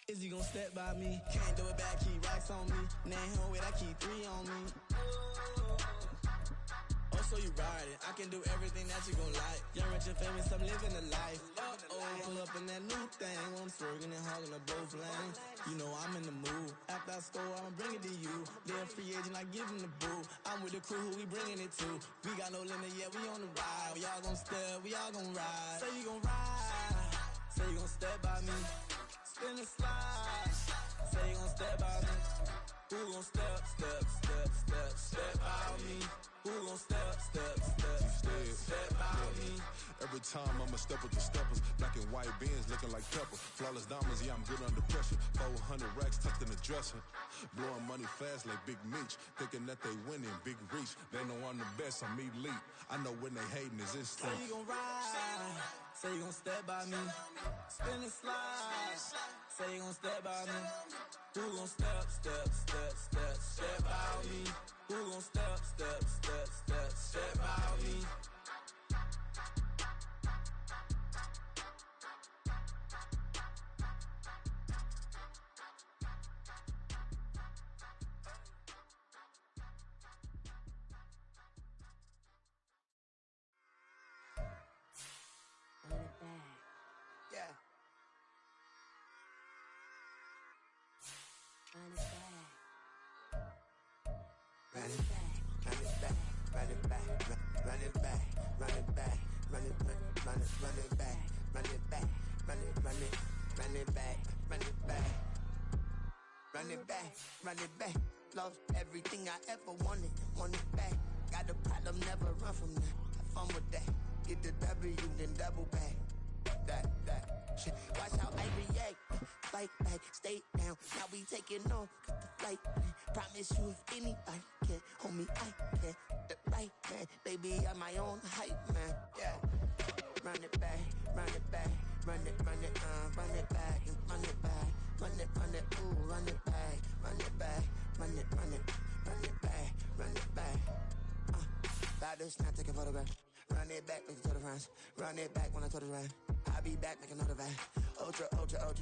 Is he gon' step by me? Can't do it back, keep racks on me. Name home with I keep 3 on me. Oh, so you ride it. I can do everything that you gon' like. Young, rich, and famous, I'm living the life. Pull up in that new thing. When I'm swerving and hogging the both lanes. You know I'm in the mood. After I score, I'ma bring it to you. They're a free agent, I give them the boo. I'm with the crew, who we bringing it to. We got no limit, yeah, we on the ride. We all gon' step, we all gon' ride. Say you gon' ride, say you gon' step by me. Spin and slide, say you gon' step by me. Who gon' step by me? Who gon' step by me? Every time I'ma step with the steppers. Black and white beans looking like pepper. Flawless diamonds, yeah, I'm good under pressure. 400 racks tucked in the dresser. Blowing money fast like Big Meech. Thinking that they winning, big reach. They know I'm the best, I'm elite. I know when they hating is instinct. Say you gon' ride, say you gon' step by me. Spin and slide, say you gon' step by me. Who gon' step by me? Who gon' step by me? Yeah. Run it back, run it back, run it back, run it back, run it back, run it back, run it back, run it back, run it back, run it back, run it back, run it back. Lost everything I ever wanted, want it back. Got a problem, never run from that. Have fun with that. Get the W, then double back. That shit. Watch how I react. Fight back, stay down. Now we taking off. Cut the flight. Promise you if anybody can, homie, I can. The right man, baby, I'm my own hype man. Yeah. Run it back, run it back, run it back, run it back, run it back, ooh, run it back, run it back, run it back, run it back. About to snap, take a photograph. Run it back, make it to the friends. Run it back when I told it right. I'll be back, make another back. Ultra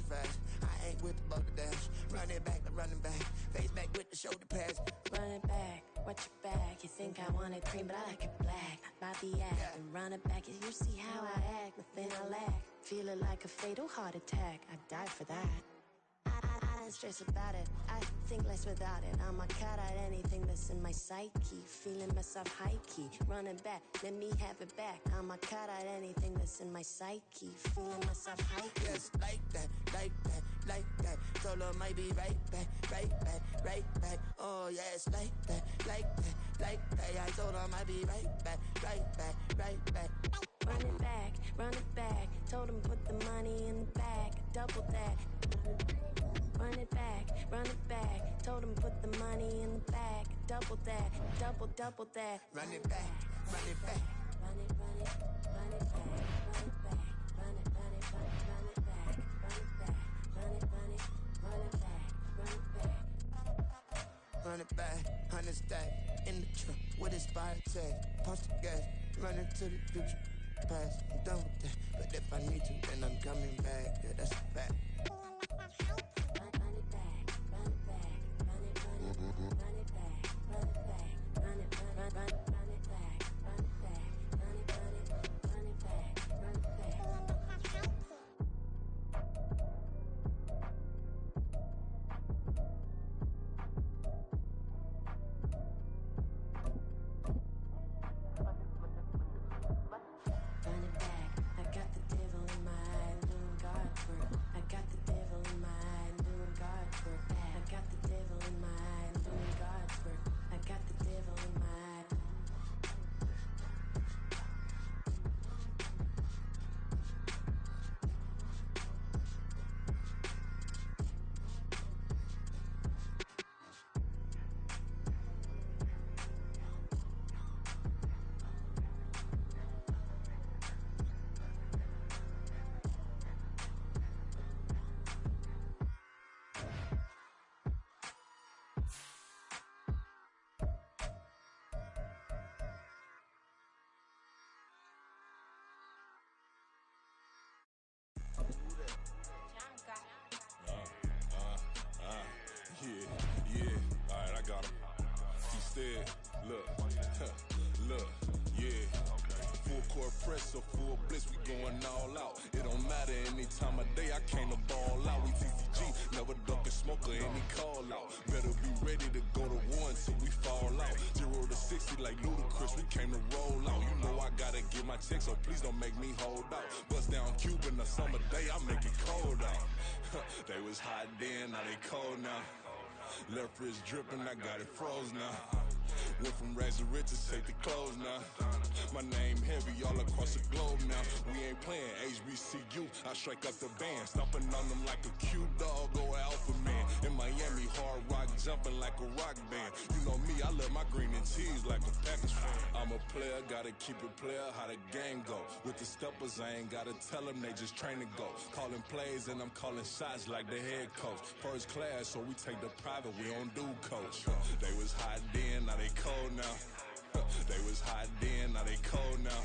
fast. I ain't with the boat to dash. Run it back, running back. Face back with the shoulder pads. Run it back, watch your back. You think I want it cream, but I like it black. Bobby act and run it back. You see how I act, nothing I lack. Feel it like a fatal heart attack. I die for that. I don't stress about it. I think less without it. I'ma cut out anything that's in my psyche. Feeling myself high key. Running back, let me have it back. I'ma cut out anything that's in my psyche. Feeling myself high key. Yes, like that, like that, like that. Told her might be right back, right back, right back. Oh yes, like that, like that, like that. I told her might be right back, right back, right back. Run it back, run it back. Told him put the money in the bag. Double that. Run it back, run it back. Told him put the money in the bag. Double that, double that. Run it back, run it back. Run it, run it, run it back, run it back, run it, run it, run it back, run it back, run it, run it, run it back, run it back. Run it back, 100 stack in the truck with his fire tag. Punch the gas, run into the future. Past, I'm done with that. But if I need to, then I'm coming back. Yeah, that's a fact. Run it back, instead. Look, look, yeah. Full court press or full blitz, we going all out. It don't matter any time of day, I came to ball out. We TCG, never duck a smoker, any call out. Better be ready to go to war until we fall out. 0 to 60 like Ludacris, we came to roll out. You know I gotta get my check, so please don't make me hold out. Bust down Cuban a summer day, I make it cold out. They was hot then, now they cold now. Left wrist dripping, I got it froze now. Went from rags to riches, take the clothes now. My name heavy all across the globe now. We ain't playing HBCU, I strike up the band. Stomping on them like a cute dog or alpha man. In Miami, hard rock jumping like a rock band. You know me, I love my green and cheese like a Packers fan. I'm a player, gotta keep it player, how the game go. With the steppers, I ain't gotta tell them, they just train to go. Calling plays and I'm calling shots like the head coach. First class, so we take the private, we don't do coach. They was hot then, now they cold now. They was hot then, now they cold now.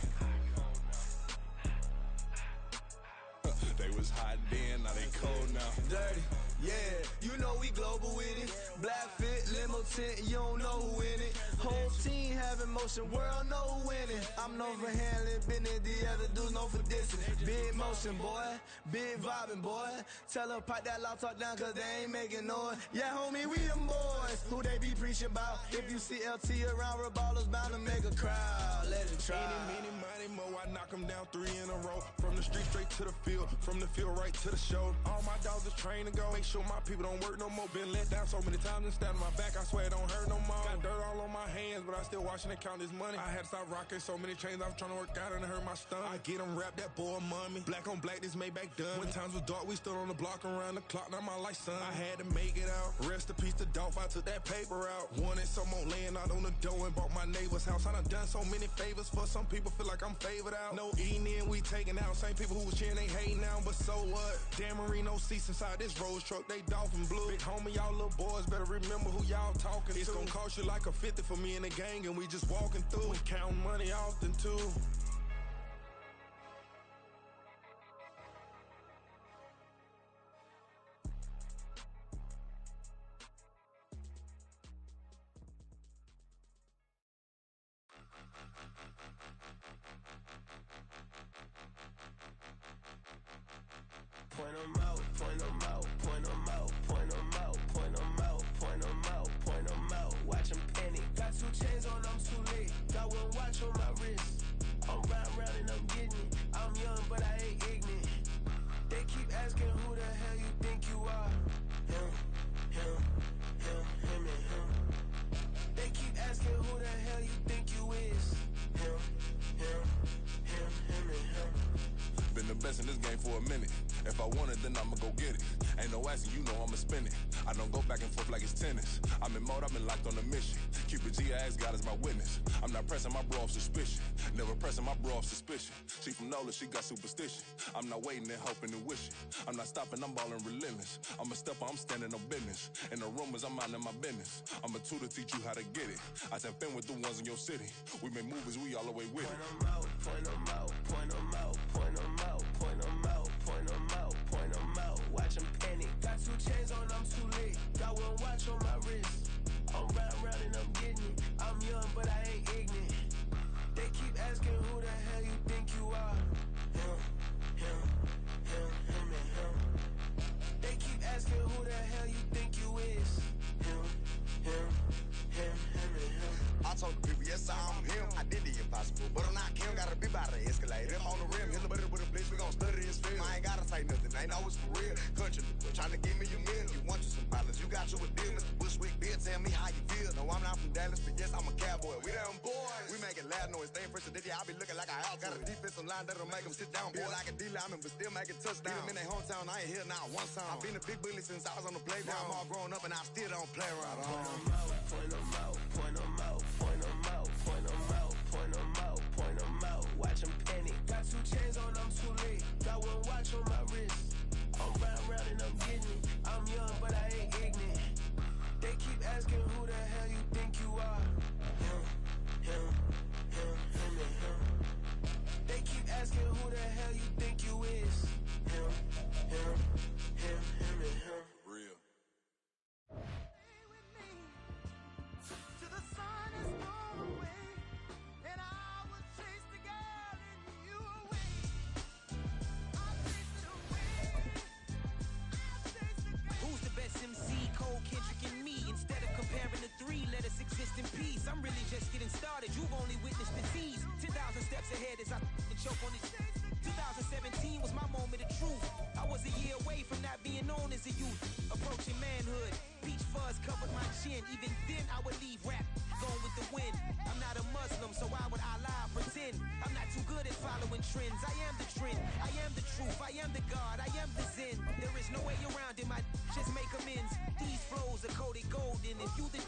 They was hot then, now they cold now. Dirty, yeah, you know we global with it. Black fit, limo tint, you don't know who in it. Whole team having motion, world know who winning. I'm known for handling business, the other dudes known for dissing. Big motion, boy, big vibing, boy. Tell her pipe that loud talk down, cause they ain't making noise. Yeah, homie, we them boys, who they be preaching about. If you see LT around, Reballo's bound to make a crowd. Let it try. Eeny, meeny, miny, mo, I knock them down 3 in a row. From the street straight to the field, from the field right to the show. All my dogs are trained to go. Make sure my people don't work no more. Been let down so many times and stand on my back, I swear it don't hurt no more. Got dirt all on my hands, but I still watching and count this money. I had to stop rocking so many chains, I was trying to work out and it hurt my stomach. I get them rap, that boy mommy. Black on black, this Maybach done. When times was dark, we stood on the block around the clock, now my life son. I had to make it out. Rest in peace to Dolph, I took that paper out. Wanted some more laying out on the dough and bought my neighbor's house. I done so many favors for some people, feel like I'm favored out. No eating in, we taking out. Same people who was cheering, they hating now, but so what? Dan Marino seats inside this Rolls truck, they dolphin blue. Big homie, y'all little boys better remember who y'all talking to. It's gonna cost you like a 50 for me and the gang, and we just walking through. We counting money often too. Point them out, point them out, point them out, point them out, point them out, point them out, point them out. Watch them panic. Got 2 chains on, I'm too late. Got 1 watch on my wrist. I'm round and I'm getting it. I'm young, but I ain't ignorant. They keep asking who the hell you think you are. Him, him, him, him, and him. They keep asking who the hell you think you is. Him, him, him, him, and him. Been the best in this game for a minute. If I want it, then I'ma go get it. Ain't no asking, you know I'ma spin it. I don't go back and forth like it's tennis. I'm in mode, I've been locked on a mission. Keep it G, I ask God as my witness. I'm not pressing my bro off suspicion. Never pressing my bro off suspicion. She from Nola, she got superstition. I'm not waiting and hoping and wishing. I'm not stopping, I'm balling relentless. I'm a stepper, I'm standing on business. In the rumors, I'm minding my business. I'm a tutor, teach you how to get it. I tap in with the ones in your city. We make movies, we all the way with it. Point them out, point them out, point them out, point them out, point them out, point them out, point them out. Watch them panic. Got 2 chains on, I'm too late. Got 1 watch on my wrist. I'm round and I'm getting it. I'm young, but I ain't ignorant. They keep asking who the hell you think you are. Him, him, him, him, and him. They keep asking who the hell you think you is. Him, him, him, him, and him. I told the people, yes, I'm him. I did the impossible, but I'm not Kim. Gotta be by the escalator. On the rim, hit the butter with a blitz. We gon' study his film. I ain't gotta say nothing. Ain't always for real. Country people trying to give me your meal. You want you some pilots. You got you a deal. Mr. Bushwick, Bill, tell me how you feel. No, I'm not from Dallas, but yes, I'm a cowboy. We them boys. We making loud noise. Staying first to I be looking like a house. Got a defensive line that'll make them sit down. Boy, like a D-lineman, but still making touchdowns. Beat them in their hometown. I ain't here now one time. I've been a big bully since I was on the playground. I'm all grown up and I still don't play around. Point them out, point them out, point them out, point them out, point them out, point them out, point them out. Watch them panic. Got 2 chains on, I'm too late. Got 1 watch on my wrist. I'm round and I'm getting it. I'm young, but I ain't ignorant. They keep asking who the hell you think you are. Him, him, him, him, and him. They keep asking who the hell you think you is. Him, him, him, him, and him. Real. Stay with me to the sun. chin. Even then, I would leave rap going with the wind. I'm not a Muslim, so why would Allah pretend? I'm not too good at following trends. I am the trend, I am the truth, I am the God, I am the Zen. There is no way around it, my just make amends. These flows are coated golden. If you the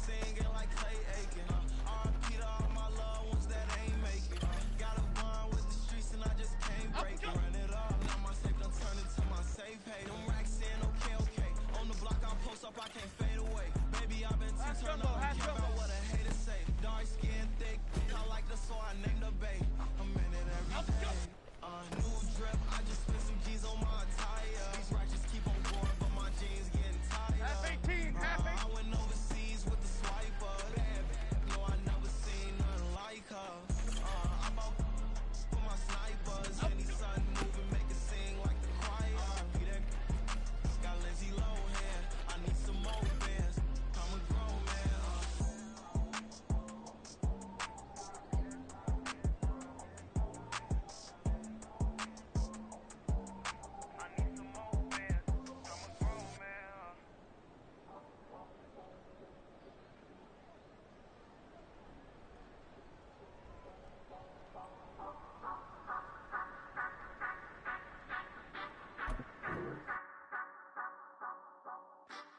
singing like Clay Aiken. R.I.P. to all my loved ones that ain't make it. Got a bond with the streets and I just can't break it. Run it up, now my safe done turned into my safe pay. Them racks in, okay. On the block I post up, I can't fade away. Baby, I've been too turned up, I care about what a hater say. Dark skin, thick, I like the so I named the bay. I'm in it every day. New drip, I just spent some G's on my attire. These righteous keep on going, but my jeans getting tired. Half 18, I went overseas with the swiper. No, I never seen nothing like her. I'm about for my snipers. Any sun moving, make it sing like the choir. Got Lindsay Lohan. I need some more bands. I'm a grown man.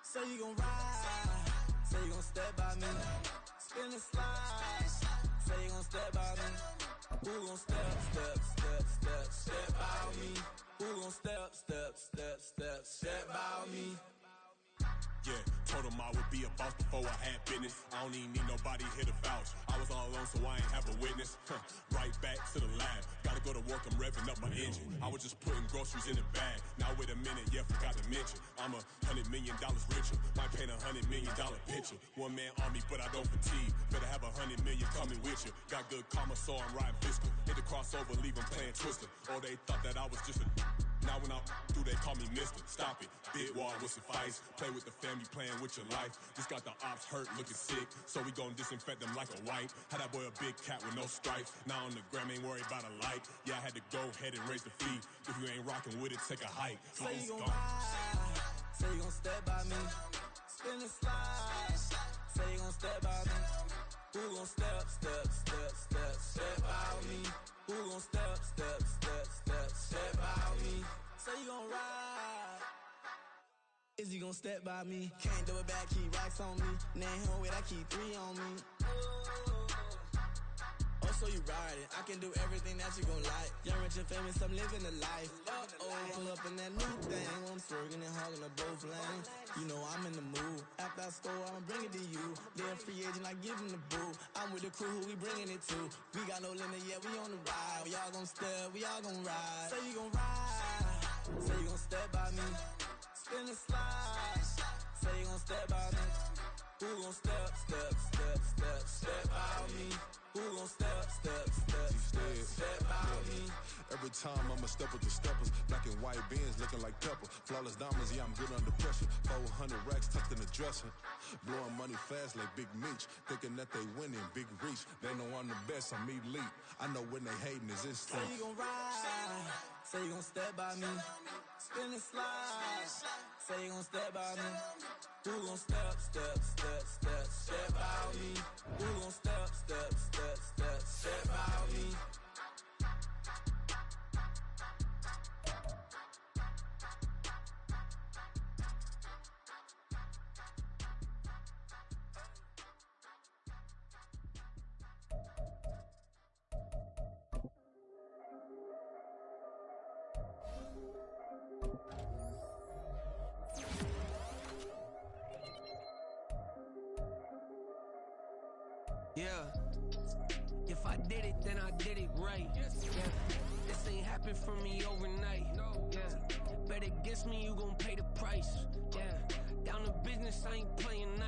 Say you gon' ride, say you gon' step by me, spin and slide, say you gon' step by me, who gon' step by me, who gon' step by me. Yeah, told him I would be a boss before I had business. I don't even need nobody here to vouch. I was all alone, so I ain't have a witness. Right back to the lab. Gotta go to work, I'm revving up my engine. I was just putting groceries in the bag. Now wait a minute, yeah, forgot to mention. I'm $100 million richer. Might paint $100 million picture. One man army, but I don't fatigue. Better have $100 million coming with you. Got good karma, so I'm riding fiscal. Hit the crossover, leave them playing Twister. Or they thought that I was just a. Now when I do, they call me Mister. Stop it. Big wall will suffice. Play with the family, playing with your life. Just got the ops hurt, looking sick. So we gon' disinfect them like a wipe. Had that boy a big cat with no stripes. Now on the gram, ain't worried about a light. Yeah, I had to go ahead and raise the fee. If you ain't rocking with it, take a hike. Say you gon' ride, say you gon' step by me, spin and slide. Say you gon' step by me, who gon' step by me, who gon' step by me. Say you gon' ride, is he gon' step by me? Can't do it back, keep racks on me. Name him with, I keep 3 on me. Oh, so you riding, I can do everything that you gon' like. Young, rich and famous, I'm living the life. Pull up in that new thing, I'm swerving and hogging up both lanes. You know I'm in the mood, after I edge and I give him the boo. I'm with the crew who we bringing it to. We got no limit, yeah, we on the ride. We all gon' step, we all gon' ride. Say you gon' ride, say you gon' step by me. Spin and slide, say you gon' step by me. Who gon' step by me? Who gon' step by me? Every time I'ma step with the steppers. Black and white beans looking like pepper. Flawless diamonds, yeah, I'm good under pressure. 400 racks tucked in the dresser. Blowing money fast like Big Meech. Thinking that they winning, big reach. They know I'm the best, I'm elite. I know when they hating is instinct. Say you gon' ride, say you gon' step by me. Spin and slide, say you gon' step by me. Who gon' step by me? Who gon' step by me? Yeah, if I did it, then I did it right. Yeah, this ain't happened for me overnight. Yeah, bet against me, you gon' pay the price. Yeah, down to business, I ain't playing nice.